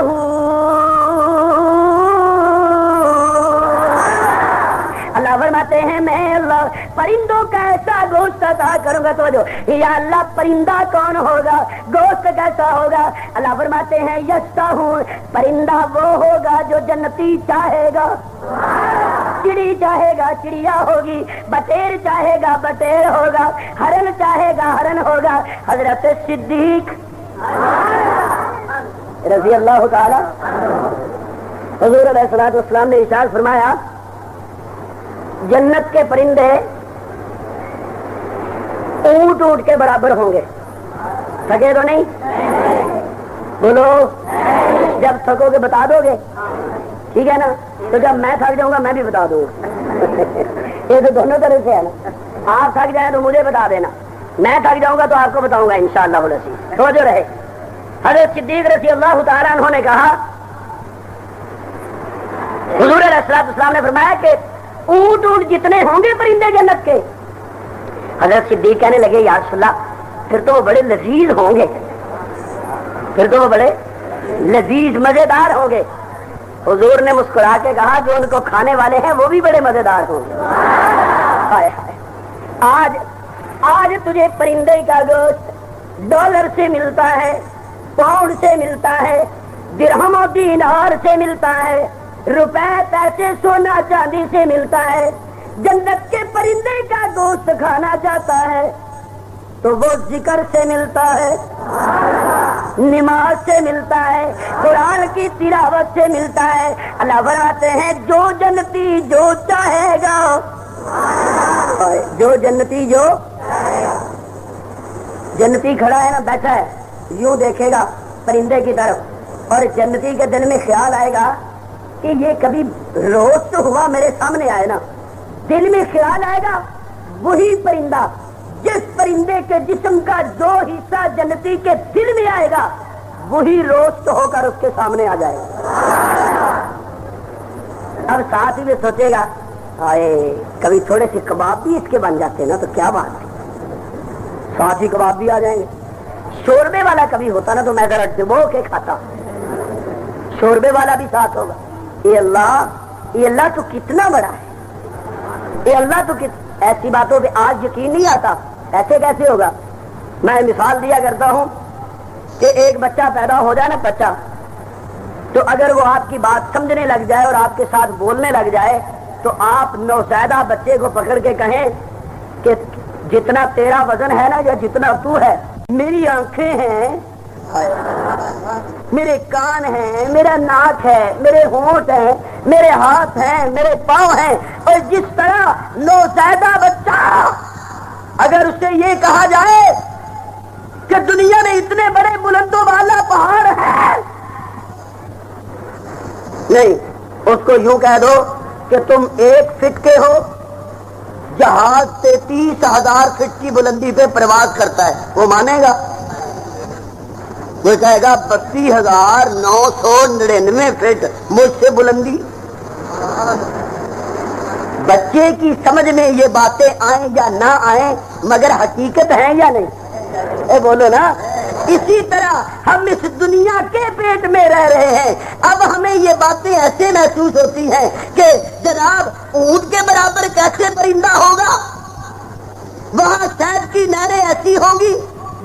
[SPEAKER 1] اللہ فرماتے ہیں میں اللہ پرندوں کا ایسا گوشت عطا کروں گا۔ تو جو یا اللہ پرندہ کون ہوگا، گوشت کیسا ہوگا؟ اللہ فرماتے ہیں یشتہون، پرندہ وہ ہوگا جو جنتی چاہے گا، چڑی چاہے گا چڑیا ہوگی، بٹیر چاہے گا بٹیر ہوگا، ہرن چاہے گا ہرن ہوگا۔ حضرت صدیق رضی اللہ تعالی حضور علیہ الصلوۃ والسلام نے ارشاد فرمایا جنت کے پرندے اونٹ اونٹ کے برابر ہوں گے۔ تھکے تو نہیں؟ بولو جب تھکو گے بتا دو گے، ٹھیک ہے نا؟ تو جب میں تھک جاؤں گا میں بھی بتا دوں گا۔ یہ تو دونوں طرح سے ہے نا، آپ تھک جائیں تو مجھے بتا دینا، میں تھک جاؤں گا تو آپ کو بتاؤں گا انشاءاللہ والعزیز۔ تو جو رہے حضرت صدیق رضی اللہ تعالیٰ عنہ نے کہا، حضور علیہ السلام نے فرمایا کہ اونٹ اونٹ جتنے ہوں گے پرندے جنت کے۔ حضرت صدیق کہنے لگے یا رسول اللہ پھر تو وہ بڑے لذیذ ہوں گے، پھر تو وہ بڑے لذیذ مزیدار ہوں گے۔ حضور نے مسکرا کے کہا جو ان کو کھانے والے ہیں وہ بھی بڑے مزیدار ہوں گے۔ ہائے ہائے، آج تجھے پرندے کا گوشت ڈالر سے ملتا ہے، پاؤنڈ سے ملتا ہے، درہم و دینار سے ملتا ہے، روپے پیسے سونا چاندی سے ملتا ہے۔ جنت کے پرندے کا گوشت کھانا چاہتا ہے تو وہ ذکر سے ملتا ہے، نماز سے ملتا ہے، قرآن کی تلاوت سے ملتا ہے۔ اللہ فرماتے ہیں جو جنتی جو چاہے گا، جو جنتی جو جنتی کھڑا ہے نا بیٹھا ہے یوں دیکھے گا پرندے کی طرف، اور جنتی کے دل میں خیال آئے گا کہ یہ کبھی روز تو ہوا میرے سامنے آئے نا، دل میں خیال آئے گا وہی پرندہ جس پرندے کے جسم کا جو حصہ جنتی کے دل میں آئے گا وہی روز ہو کر اس کے سامنے آ جائے گا۔ اب ساتھ ہی میں سوچے گا آئے کبھی تھوڑے سے کباب بھی اس کے بن جاتے نا تو کیا بات ہے، ساتھ ہی کباب بھی آ جائیں گے۔ شوربے والا کبھی ہوتا نا تو میں ذرا ڈبو کے کھاتا، شوربے والا بھی ساتھ ہوگا۔ یہ اللہ تو کتنا بڑا ہے، یہ اللہ تو ایسی باتوں پہ آج یقین نہیں آتا، ایسے کیسے ہوگا؟ میں مثال دیا کرتا ہوں کہ ایک بچہ پیدا ہو جائے نا، بچہ تو اگر وہ آپ کی بات سمجھنے لگ جائے اور آپ کے ساتھ بولنے لگ جائے تو آپ نوزائیدہ بچے کو پکڑ کے کہیں کہ جتنا تیرا وزن ہے نا یا جتنا تو ہے، میری آنکھیں ہیں، میرے کان ہیں، میرا ناک ہے، میرے ہونٹ ہیں، میرے ہاتھ ہیں، میرے پاؤں ہیں، اور جس طرح نوزائیدہ بچہ اگر اسے یہ کہا جائے کہ دنیا میں اتنے بڑے بلند و بالا پہاڑ ہیں، نہیں، اس کو یوں کہہ دو کہ تم 1 فٹ کے ہو، جہاز 33,000 فٹ کی بلندی پہ پرواز کرتا ہے، وہ مانے گا؟ وہ کہے گا 32,999 فٹ مجھ سے بلندی۔ بچے کی سمجھ میں یہ باتیں آئیں یا نہ آئیں، مگر حقیقت ہے یا نہیں؟ اے بولو نا۔ اسی طرح ہم اس دنیا کے پیٹ میں رہ رہے ہیں، اب ہمیں یہ باتیں ایسے محسوس ہوتی ہیں کہ جناب اونٹ کے برابر کیسے پرندہ ہوگا، وہاں شہد کی نہریں ایسی ہوں گی،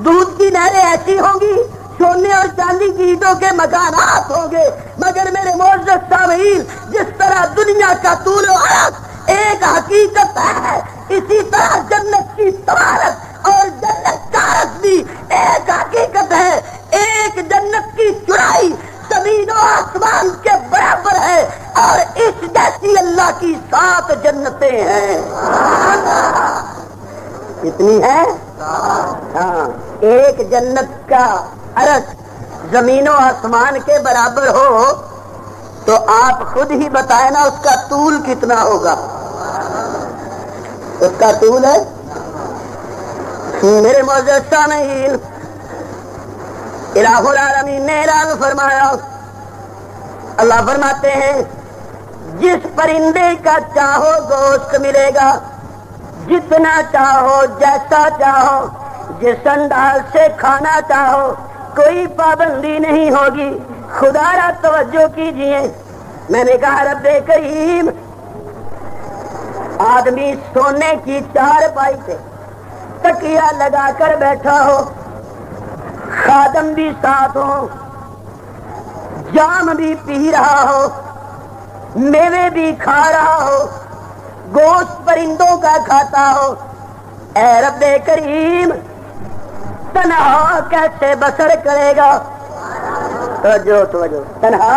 [SPEAKER 1] دودھ کی نہریں ایسی ہوں گی، سونے اور چاندی کی اینٹوں کے مکانات ہوں گے، مگر میرے معزز سامعین، جس طرح دنیا کا طول و عرض ایک حقیقت ہے، اسی طرح جنت کی طوالت اور جنت کا عرض بھی ایک حقیقت ہے۔ ایک جنت کی چوڑائی زمین و آسمان کے برابر ہے، اور اس جیسی اللہ کی 7 جنتیں ہیں۔ کتنی ہے؟ ہاں، ایک جنت کا عرض زمین و آسمان کے برابر ہو تو آپ خود ہی بتائیں نا اس کا طول کتنا ہوگا؟ اس کا طول ہے، میرے معزز سامعین، الہ العالمین نے اعلان فرمایا، اللہ فرماتے ہیں جس پرندے کا چاہو گوشت ملے گا، جتنا چاہو، جیسا چاہو، جس انداز سے کھانا چاہو، کوئی پابندی نہیں ہوگی۔ خدا را توجہ کیجئے، میں نے کہا رب کریم، آدمی سونے کی چارپائی پہ تکیہ لگا کر بیٹھا ہو، خادم بھی ساتھ ہو، جام بھی پی رہا ہو، میوے بھی کھا رہا ہو، گوشت پرندوں کا کھاتا ہو، اے رب کریم تنہا کیسے بسر کرے گا؟ توجہ، تنہا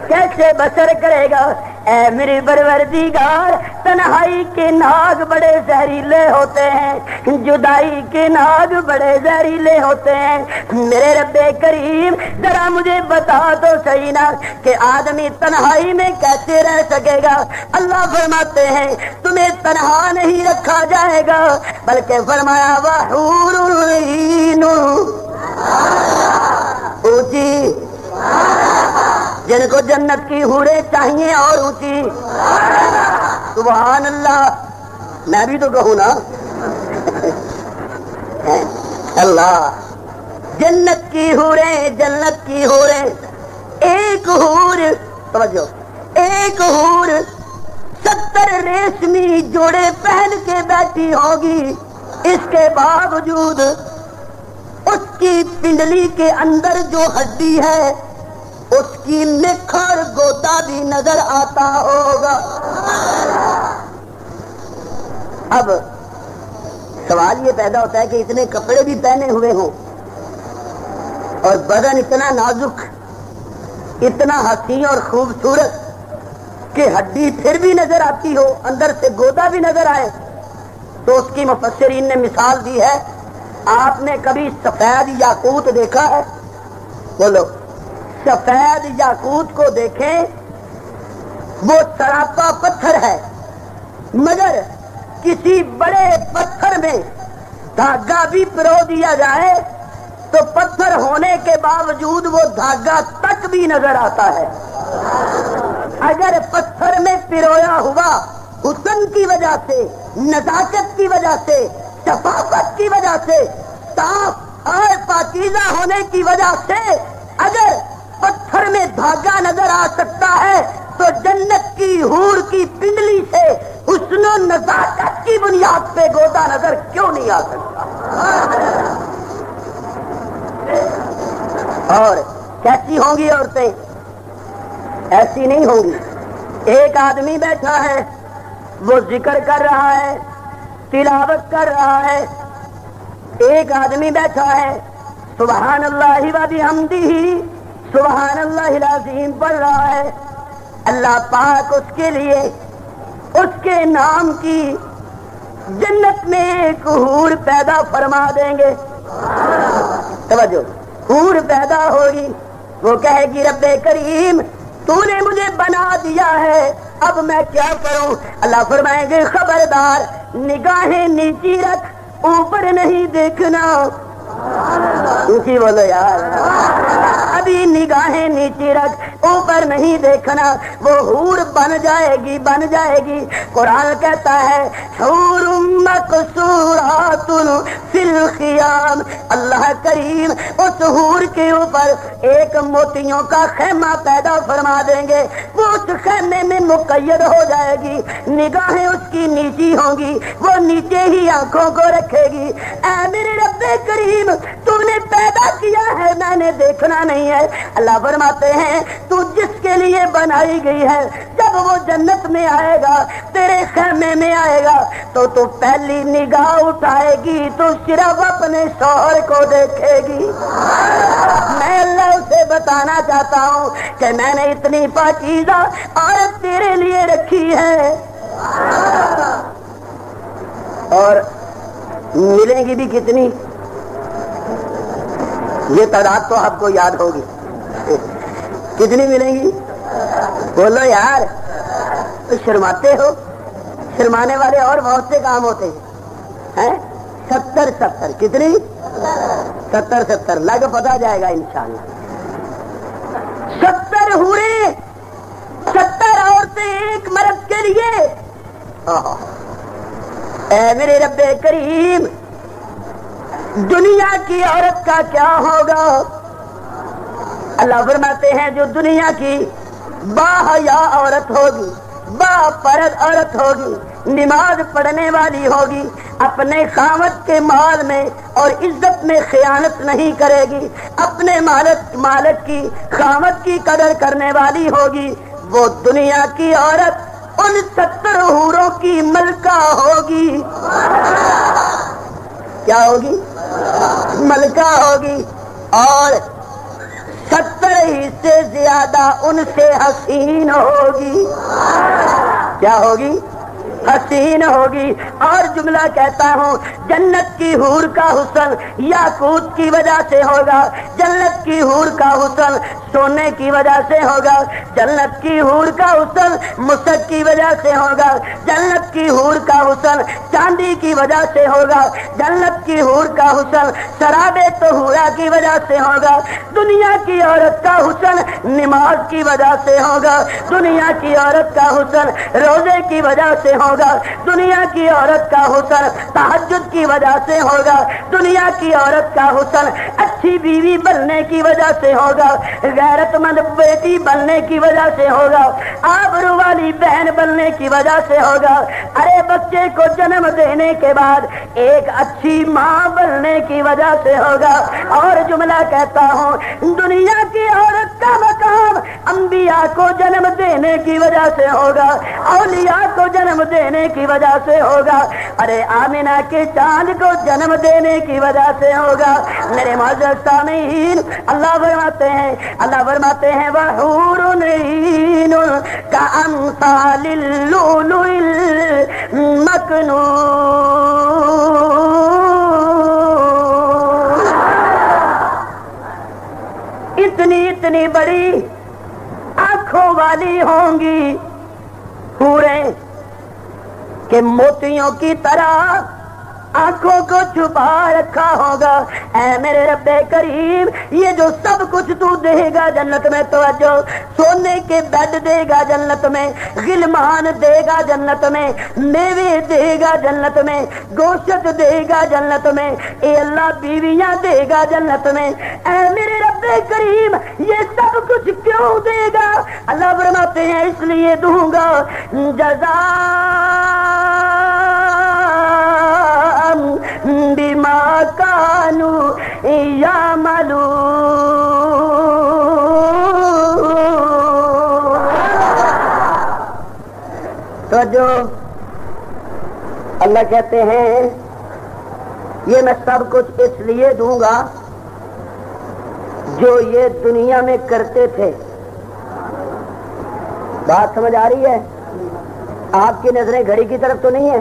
[SPEAKER 1] کیسے بسر کرے گا؟ اے میری پروردگار، تنہائی کے ناگ بڑے زہریلے ہوتے ہیں، جدائی کے ناگ بڑے زہریلے ہوتے ہیں، میرے رب کریم ذرا مجھے بتا تو صحیح نا کہ آدمی تنہائی میں کیسے رہ سکے گا؟ اللہ فرماتے ہیں تمہیں تنہا نہیں رکھا جائے گا، بلکہ فرمایا وحور العین، اونچی، جن کو جنت کی حوریں چاہیے اور اونچی، سبحان اللہ، میں بھی تو کہوں نا اللہ، جنت کی حوریں، جنت کی حوریں، ایک حور، توجہ، ایک حور 70 ریشمی جوڑے پہن کے بیٹھی ہوگی، اس کے باوجود اس کی پنڈلی کے اندر جو ہڈی ہے اس کی نکھر گودا بھی نظر آتا ہوگا۔ اب سوال یہ پیدا ہوتا ہے کہ اتنے کپڑے بھی پہنے ہوئے ہوں اور بدن اتنا نازک، اتنا حسین اور خوبصورت کہ ہڈی پھر بھی نظر آتی ہو، اندر سے گودا بھی نظر آئے، تو اس کی مفسرین نے مثال دی ہے، آپ نے کبھی سفید یاقوت دیکھا ہے؟ بولو، سفید یاقوت کو دیکھیں، وہ سراپا پتھر ہے، مگر کسی بڑے پتھر میں دھاگا بھی پرو دیا جائے تو پتھر ہونے کے باوجود وہ دھاگا تک بھی نظر آتا ہے۔ اگر پتھر میں پرویا ہوا حسن کی وجہ سے، نزاکت کی وجہ سے، شفافت کی وجہ سے، صاف اور پاکیزہ ہونے کی وجہ سے اگر پتھر میں دھاگا نظر آ سکتا ہے تو جنت کی حور کی پنڈلی سے حسن و نزاکت کی بنیاد پہ گودا نظر کیوں نہیں آ سکتا؟ اور کیسی ہوں گی عورتیں؟ ایسی نہیں ہوں گی ایک آدمی بیٹھا ہے، وہ ذکر کر رہا ہے، تلاوت کر رہا ہے. ایک آدمی بیٹھا ہے، سبحان اللہ و بحمدہ سبحان اللہ العظیم پڑھ رہا ہے. اللہ پاک اس کے لیے اس کے نام کی جنت میں ایک حور پیدا فرما دیں گے. توجہ، حور پیدا ہوگی، وہ کہے گی رب کریم تو نے مجھے بنا دیا ہے، اب میں کیا کروں؟ اللہ فرمائیں گے خبردار، نگاہیں نیچی رکھ، اوپر نہیں دیکھنا. اونچی بولو یار، ابھی نگاہیں نیچی رکھ، اوپر نہیں دیکھنا. وہ حور بن جائے گی، بن جائے گی. قرآن کہتا ہے حور مقصورات فی الخیام. اللہ کریم اس حور کے اوپر ایک موتیوں کا خیمہ پیدا فرما دیں گے. وہ اس خیمے میں مقید ہو جائے گی، نگاہیں اس کی نیچی ہوں گی، وہ نیچے ہی آنکھوں کو رکھے گی. اے میرے رب کریم تم نے پیدا کیا ہے، میں نے دیکھنا نہیں ہے. اللہ فرماتے ہیں تو جس کے لیے بنائی گئی ہے، جب وہ جنت میں آئے گا، تیرے خیمے میں آئے گا، تو پہلی نگاہ اٹھائے گی تو صرف اپنے شوہر کو دیکھے گی. میں اللہ اسے بتانا چاہتا ہوں کہ میں نے اتنی پاکیزہ عورت تیرے لیے رکھی ہے. اور ملیں گی بھی کتنی، یہ تعداد تو آپ کو یاد ہوگی. کتنی ملیں گی؟ بولو یار، شرماتے ہو؟ شرمانے والے اور بہت سے کام ہوتے ہیں. 70 کتنی؟ 70 لگ پتا جائے گا انشاءاللہ. 70 حوریں، 70 عورتیں ایک مرد کے لیے. اے میرے رب کریم دنیا کی عورت کا کیا ہوگا؟ اللہ فرماتے ہیں جو دنیا کی باحیا عورت ہوگی، با پرد عورت ہوگی، نماز پڑھنے والی ہوگی، اپنے خاوند کے مال میں اور عزت میں خیانت نہیں کرے گی، اپنے مالک کی خاوند کی قدر کرنے والی ہوگی، وہ دنیا کی عورت ان 70 حوروں کی ملکہ ہوگی. کیا ہوگی؟ ملکہ ہوگی. اور 70 ہی سے زیادہ ان سے حسین ہوگی. کیا ہوگی؟ حسین ہوگی. اور جملہ کہتا ہوں، جنت کی حور کا حسن یاقوت کی وجہ سے ہوگا، جنت کی حور کا حسن سونے کی وجہ سے ہوگا، جنت کی حور کا حسن مسک کی وجہ سے ہوگا، جنت کی حور کا حسن چاندی کی وجہ سے ہوگا، جنت کی حور کا حسن شراب طہورا کی وجہ سے ہوگا. دنیا کی عورت کا حسن نماز کی وجہ سے ہوگا، دنیا کی عورت کا حسن روزے کی وجہ سے ہوگا، دنیا کی عورت کا حسن تہجد کی وجہ سے ہوگا، دنیا کی عورت کا حسن اچھی بیوی بننے کی وجہ سے ہوگا، غیرت مند بیٹی بننے کی وجہ سے ہوگا، آبرو والی بہن بننے کی وجہ سے ہوگا. ارے بچے کو جنم دینے کے بعد ایک اچھی ماں بننے کی وجہ سے ہوگا. اور جملہ کہتا ہوں، دنیا کی عورت کا مقام انبیاء کو جنم دینے کی وجہ سے ہوگا، اولیاء کو جنم دینے کی وجہ سے ہوگا، ارے آمنہ کے چاند کو جنم دینے کی وجہ سے ہوگا. میرے معزز سامعین، اللہ فرماتے ہیں وحور عین کامثال اللؤلؤ المکنون. اتنی بڑی آنکھوں والی ہوں گی حوریں کہ موتیوں کی طرح آنکھوں کو چھپا رکھا ہوگا. اے میرے رب کریم یہ جو سب کچھ تو دے گا جنت میں، توجہ، سونے کے بیڈ دے گا جنت میں، غلمان دے گا جنت میں، میوے دے گا جنت میں، گوشت دے گا جنت میں، اے اللہ بیویاں دے گا جنت میں. اے میرے رب کریم یہ سب کچھ کیوں دے گا؟ اللہ فرماتے ہیں اس لیے دوں گا جزاء بما كانوا يعملون. توجہ، اللہ کہتے ہیں یہ میں سب کچھ اس لیے دوں گا جو یہ دنیا میں کرتے تھے. بات سمجھ آ رہی ہے؟ آپ کی نظریں گھڑی کی طرف تو نہیں ہے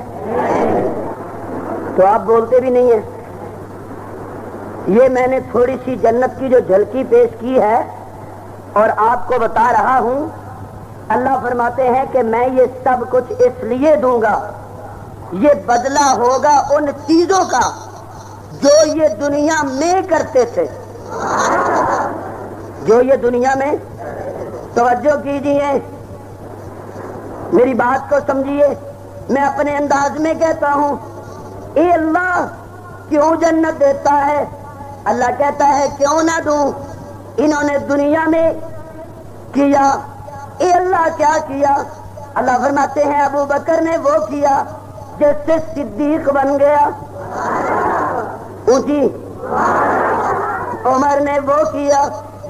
[SPEAKER 1] تو آپ بولتے بھی نہیں ہیں. یہ میں نے تھوڑی سی جنت کی جو جھلکی پیش کی ہے اور آپ کو بتا رہا ہوں. اللہ فرماتے ہیں کہ میں یہ سب کچھ اس لیے دوں گا، یہ بدلہ ہوگا ان چیزوں کا جو یہ دنیا میں کرتے تھے. جو یہ دنیا میں، توجہ کیجیے میری بات کو سمجھیے. میں اپنے انداز میں کہتا ہوں اے اللہ کیوں جنت دیتا ہے؟ اللہ کہتا ہے کیوں نہ دوں، انہوں نے دنیا میں کیا. اے اللہ کیا کیا؟ اللہ فرماتے ہیں ابو بکر نے وہ کیا جس سے صدیق بن گیا. اونچی. عمر نے وہ کیا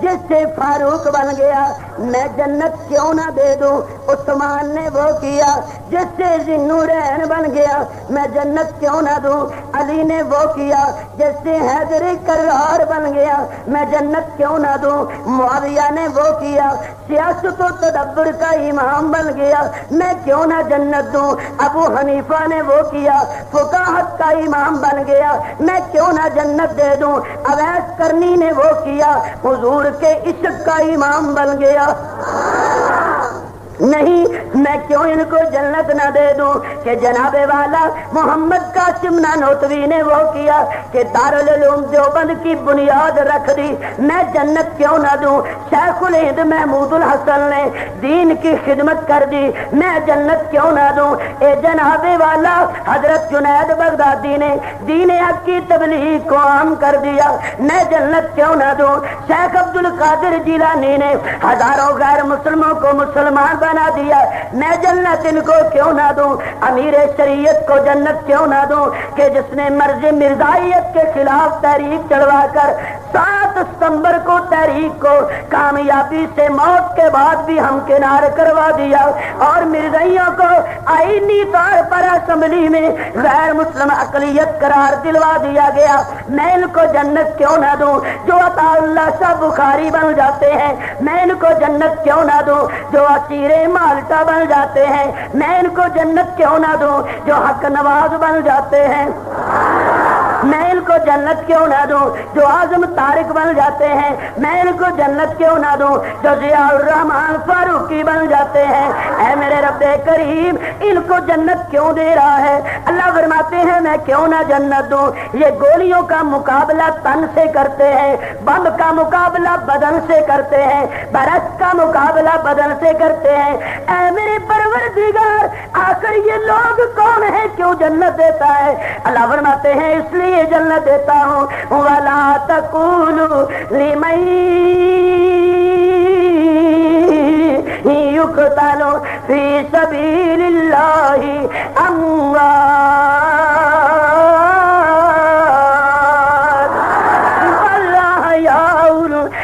[SPEAKER 1] جس سے فاروق بن گیا. میں جنت کیوں نہ دے دوں؟ عثمان نے وہ کیا جس سے ذی-النورین بن گیا. میں جنت کیوں نہ دوں؟ علی نے وہ کیا جس سے حیدر کرار بن گیا. میں جنت کیوں نہ دوں؟ معاویہ نے وہ کیا سیاست و تدبر کا امام بن گیا. میں کیوں نہ جنت دوں؟ ابو حنیفہ نے وہ کیا فقاہت کا امام بن گیا. میں کیوں نہ جنت دے دوں؟ اویس کرنی نے وہ کیا حضور کے عشق کا امام بن گیا. نہیں، میں کیوں ان کو جنت نہ دے دوں کہ جناب والا محمد قاسم نانوتوی نے وہ کیا کہ دارالعلوم دیوبند کی بنیاد رکھ دی. میں جنت کیوں نہ دوں؟ شیخ الہند محمود الحسن نے دین کی خدمت کر دی. میں جنت کیوں نہ دوں؟ اے جناب والا حضرت جنید بغدادی نے دین حق کی تبلیغ کو عام کر دیا. میں جنت کیوں نہ دوں؟ شیخ عبد القادر جیلانی نے ہزاروں غیر مسلموں کو مسلمان بنا دیا. میں جنت ان کو کیوں نہ دوں؟ امیر شریعت کو جنت کیوں نہ دوں کہ جس نے مرض مرزائیت کے خلاف تحریک چڑھوا کر 7 ستمبر کو تحریک کو کامیابی سے موت کے بعد بھی ہمکنار کروا دیا اور مرزائیوں کو آئینی طور پر اسمبلی میں غیر مسلم اقلیت قرار دلوا دیا گیا. میں ان کو جنت کیوں نہ دوں جو عطا اللہ شاہ بخاری بن جاتے ہیں؟ میں ان کو جنت کیوں نہ دوں جو اسیر مالٹا بن جاتے ہیں؟ میں ان کو جنت کیوں نہ دوں جو حق نواز بن جاتے ہیں؟ میں ان کو جنت کیوں نہ دوں جو اعظم طارق بن جاتے ہیں؟ میں ان کو جنت کیوں نہ دوں جو ضیاء الرحمان فاروقی بن جاتے ہیں؟ اے میرے رب کریم ان کو جنت کیوں دے رہا ہے؟ اللہ فرماتے ہیں میں کیوں نہ جنت دوں؟ یہ گولیوں کا مقابلہ تن سے کرتے ہیں، بم کا مقابلہ بدن سے کرتے ہیں، برس کا مقابلہ بدن سے کرتے ہیں. اے میرے پروردگار آخر یہ لوگ کون ہیں؟ کیوں جنت دیتا ہے؟ اللہ فرماتے ہیں اس لیے جنت دیتا ہوں وَلَا تَقُولُوا لِمَن يُقْتَلُ فِي سَبِيلِ اللَّهِ أَمْوَاتٌ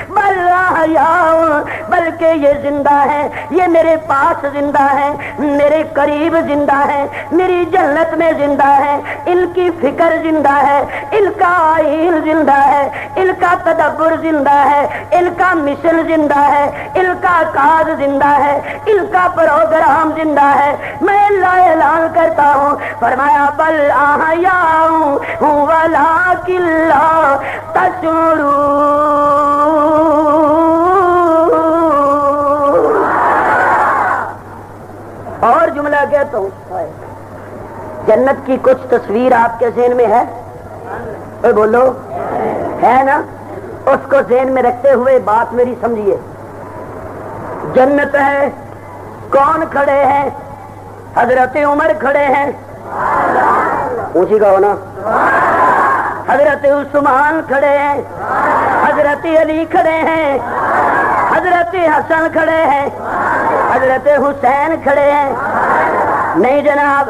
[SPEAKER 1] بَلْ أَحْيَاءٌ بلکہ یہ زندہ ہے، یہ میرے پاس زندہ ہے، میرے قریب زندہ ہے، میری جنت میں زندہ ہے. ان کی فکر زندہ ہے، ان کا آئین زندہ ہے، ان کا تدبر زندہ ہے، ان کا مشن زندہ ہے، ان کا کاز زندہ ہے، ان کا پروگرام زندہ ہے. میں اللہ اعلان کرتا ہوں فرمایا بل احیاء ولکن لا تشعرون. اور جملہ کہتا ہوں جنت کی کچھ تصویر آپ کے ذہن میں ہے؟ اے بولو ہے نا؟ اس کو ذہن میں رکھتے ہوئے بات میری سمجھیے. جنت ہے، کون کھڑے ہیں؟ حضرت عمر کھڑے ہیں، اونچی کہو نا. حضرت عثمان کھڑے ہیں، حضرت علی کھڑے ہیں، حضرت حسن کھڑے ہیں، حضرت حسین کھڑے ہیں. نہیں جناب،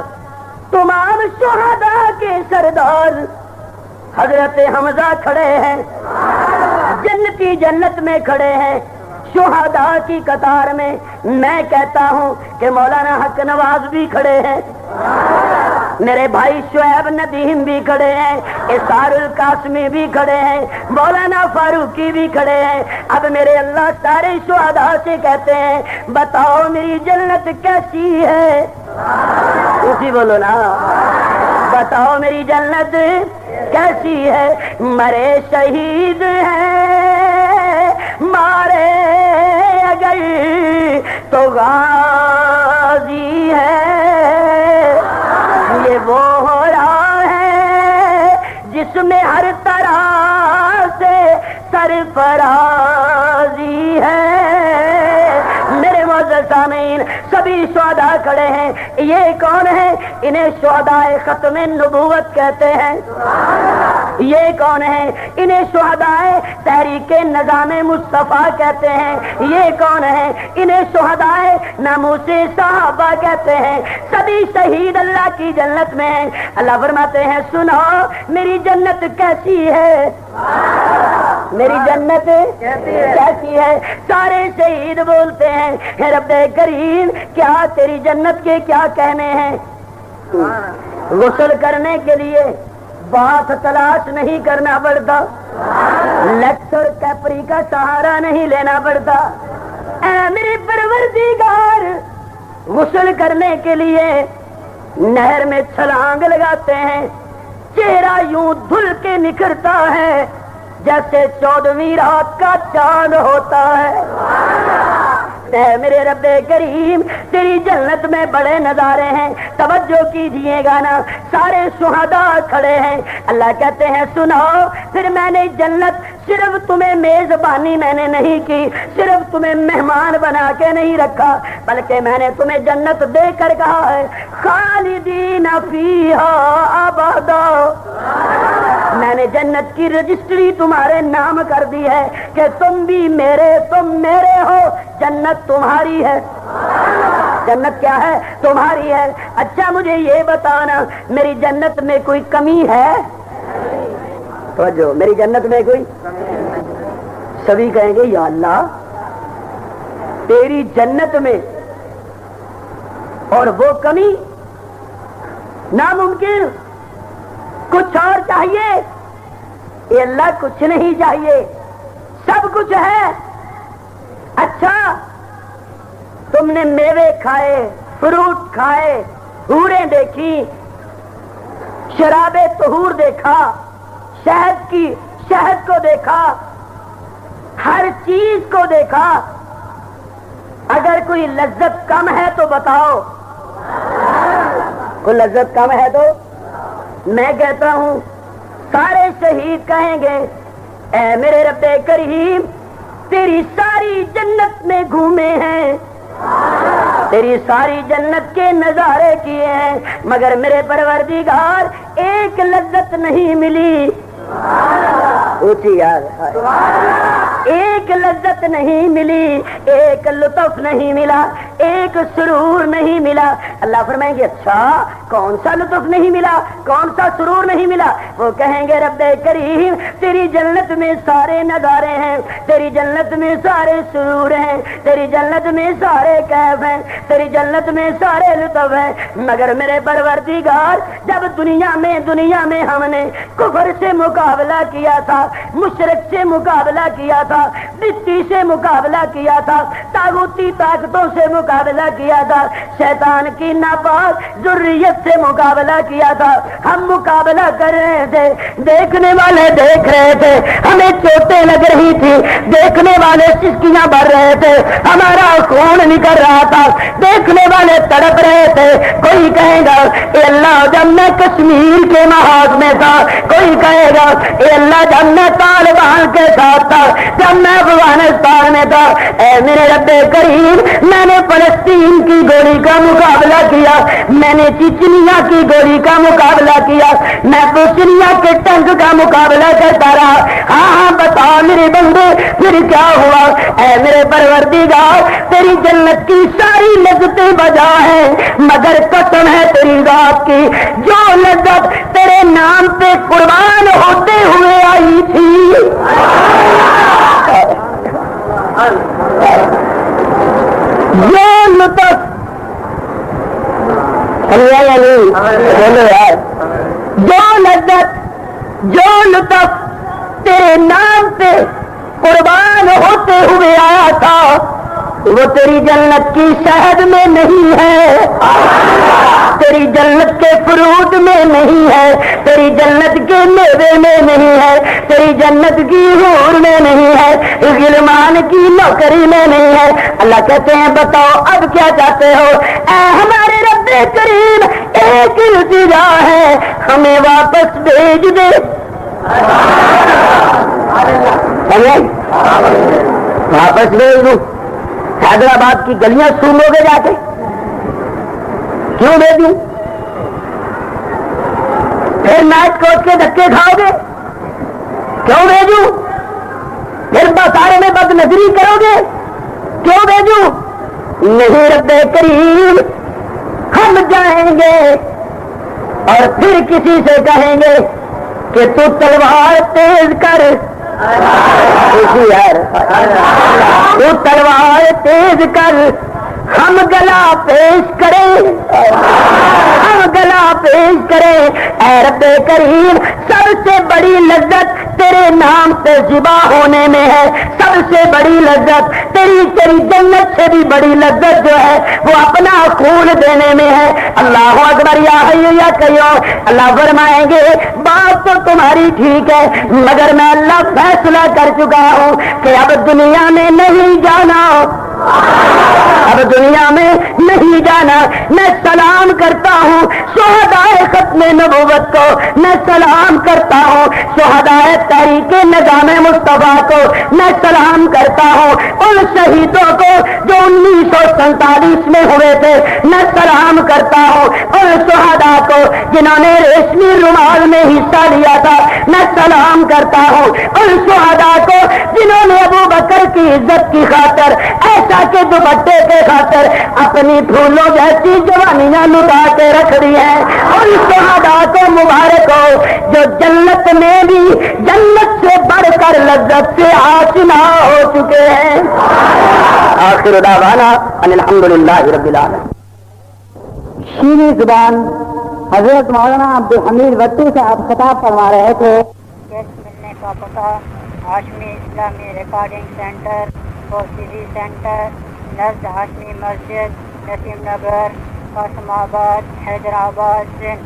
[SPEAKER 1] تمام شہداء کے سردار حضرت حمزہ کھڑے ہیں، جنتی جنت میں کھڑے ہیں، شہداء کی قطار میں میں کہتا ہوں کہ مولانا حق نواز بھی کھڑے ہیں، میرے بھائی شعیب ندیم بھی کھڑے ہیں، اسار القاسمی بھی کھڑے ہیں، مولانا فاروقی بھی کھڑے ہیں۔ اب میرے اللہ سارے شہداء سے کہتے ہیں بتاؤ میری جنت کیسی ہے؟ اسی بولو نا، بتاؤ میری جنت کیسی ہے؟ مرے شہید ہیں مارے اگر تو غازی ہے، یہ وہ ہو رہا ہے جس میں ہر طرح سے سرفرازی ہے۔ میرے معزز سامعین، سبھی شہداء کھڑے ہیں، یہ کون ہیں؟ انہیں شہداء ختم نبوت کہتے ہیں۔ یہ کون ہیں؟ انہیں شہداء تحریک نظام مصطفیٰ کہتے ہیں۔ یہ کون ہیں؟ انہیں شہداء ناموس صحابہ کہتے ہیں۔ سبھی شہید اللہ کی جنت میں ہیں۔ اللہ فرماتے ہیں سنو میری جنت کیسی ہے؟ میری جنت کیسی ہے؟ سارے شہید بولتے ہیں رب کریم کیا تیری جنت کے کیا کہنے ہیں؟ غسل کرنے کے لیے بات تلاش نہیں کرنا پڑتا، لیکس اور کیپری کا سہارا نہیں لینا پڑتا۔ اے میرے پروردگار، غسل کرنے کے لیے نہر میں چھلانگ لگاتے ہیں، چہرہ یوں دھل کے نکھرتا ہے جیسے 14ویں رات کا چاند ہوتا ہے۔ اے میرے رب کریم تیری جنت میں بڑے نظارے ہیں، توجہ کیجئے گا نا، سارے شہداء کھڑے ہیں۔ اللہ کہتے ہیں سنو پھر میں نے جنت صرف تمہیں میزبانی میں نے نہیں کی، صرف تمہیں مہمان بنا کے نہیں رکھا، بلکہ میں نے تمہیں جنت دے کر کہا ہے خالدین فیہا ابدا۔ میں نے جنت کی رجسٹری تمہارے نام کر دی ہے کہ تم بھی میرے، تم میرے ہو، جنت تمہاری ہے۔ جنت کیا ہے؟ تمہاری ہے۔ اچھا مجھے یہ بتانا میری جنت میں کوئی کمی ہے؟ توجہ، میری جنت میں کوئی؟ سبھی کہیں گے یا اللہ تیری جنت میں اور وہ کمی ناممکن، کچھ اور چاہیے؟ اے اللہ کچھ نہیں چاہیے، سب کچھ ہے۔ اچھا تم نے میوے کھائے، فروٹ کھائے، حوریں دیکھی، شراب طہور دیکھا، شہد کو دیکھا، ہر چیز کو دیکھا، اگر کوئی لذت کم ہے تو بتاؤ، کوئی لذت کم ہے تو؟ میں کہتا ہوں سارے شہید کہیں گے اے میرے رب کریم تیری ساری جنت میں گھومے ہیں، تیری ساری جنت کے نظارے کیے ہیں، مگر میرے پروردگار ایک لذت نہیں ملی۔ اونچی یار، ایک لذت نہیں ملی، ایک لطف نہیں ملا، ایک سرور نہیں ملا۔ اللہ فرمائیں گے اچھا کون سا لطف نہیں ملا، کون سا سرور نہیں ملا؟ وہ کہیں گے رب کریم تیری جنت میں سارے نظارے ہیں، تیری جنت میں سارے سرور ہیں، تیری جنت میں سارے کیف ہیں، تیری جنت میں سارے لطف ہیں، مگر میرے پروردگار جب دنیا میں ہم نے کفر سے مقابلہ کیا تھا، مشرک سے مقابلہ کیا تھا، بتی سے مقابلہ کیا تھا، طاغوتی طاقتوں سے مقابلہ کیا تھا، شیطان کی ناپاک ذریت سے مقابلہ کیا تھا، ہم مقابلہ کر رہے تھے، دیکھنے والے دیکھ رہے تھے، ہمیں چوٹیں لگ رہی تھی، دیکھنے والے سسکیاں بھر رہے تھے، ہمارا خون نکل رہا تھا، دیکھنے والے تڑپ رہے تھے۔ کوئی کہے گا اے اللہ جب میں کشمیر کے محاذ میں تھا، کوئی کہے گا اے اللہ جب میں طالبان کے ساتھ تھا، جب میں افغانستان میں تھا، اے میرے رب کریم میں نے فلسطین کی گولی کا مقابلہ کیا، میں نے چچنیا کی گولی کا مقابلہ کیا، میں بوسنیا کے ٹنک کا مقابلہ کرتا رہا۔ ہاں بتا میرے بندے پھر کیا ہوا؟ اے میرے پروردگار تیری جنت کی ساری لذتیں بجا ہیں، مگر قسم ہے تیری ذات کی جو لذت تیرے نام پہ قربان ہوتے ہوئے آئی تھی، جو لطف بولو یار، جو لذت جو لطف تیرے نام پہ قربان ہوتے ہوئے آیا تھا وہ تیری جنت کی شہد میں نہیں ہے، تیری جنت کے فروٹ میں نہیں ہے، تیری جنت کے میوے میں نہیں ہے، تیری جنت کی حور میں نہیں ہے، غلمان کی نوکری میں نہیں ہے۔ اللہ کہتے ہیں بتاؤ اب کیا چاہتے ہو؟ اے ہمارے رب کریم ایک التجا ہے، ہمیں واپس بھیج دے۔ واپس بھیج دوں؟ حیدرآباد کی گلیاں سونو گے جا کے؟ کیوں بھیجوں؟ پھر نائٹ کوچ کے دھکے کھاؤ گے؟ کیوں بھیجوں؟ پھر بازاروں میں بد نظری کرو گے؟ کیوں بھیجوں؟ نہیں رب کریم، ہم جائیں گے اور پھر کسی سے کہیں گے کہ تو تلوار تیز کر، یار تو تلوار تیز کر، ہم گلا پیش کریں، ہم گلا پیش کریں۔ اے رب کریم، سب سے بڑی لذت تیرے نام پہ ذبح ہونے میں ہے، سب سے بڑی لذت تیری جنت سے بھی بڑی لذت جو ہے وہ اپنا خون دینے میں ہے۔ اللہ اکبر، یا حی یا قیوم۔ اللہ فرمائیں گے بات تو تمہاری ٹھیک ہے، مگر میں اللہ فیصلہ کر چکا ہوں کہ اب دنیا میں نہیں جانا، اب دنیا میں نہیں جانا۔ میں سلام کرتا ہوں شہدائے ختم نبوت کو، میں سلام کرتا ہوں شہدائے تحریک نظام مصطفیٰ کو، میں سلام کرتا ہوں ان شہیدوں کو جو 1947 میں ہوئے تھے، میں سلام کرتا ہوں ان شہداء کو جنہوں نے ریشمی رومال میں حصہ لیا تھا، میں سلام کرتا ہوں ان شہداء کو جنہوں نے ابو بکر کی عزت کی خاطر ایسا کہ دوپٹے کے خاطر اپنی پھولوں جیسی جوانیاں لٹا کے رکھ دی ہیں، اور اس شہداء کو مبارک ہو جو جنت میں بھی جنت سے بڑھ کر لذت سے آشنا ہو چکے ہیں۔ آخر دعوانا ان الحمدللہ رب العالمین۔ شیریں زبان حضرت مولانا عبدالحمید بٹی صاحب خطاب فرما رہے تھے۔
[SPEAKER 2] گیسٹ ملنے کا پتہ: ہاشمی اسلامی ریکارڈنگ سینٹر، موسیقی سینٹر، نزد ہاشمی مسجد، نسیم نگر، قاسم آباد، حیدرآباد، سندھ۔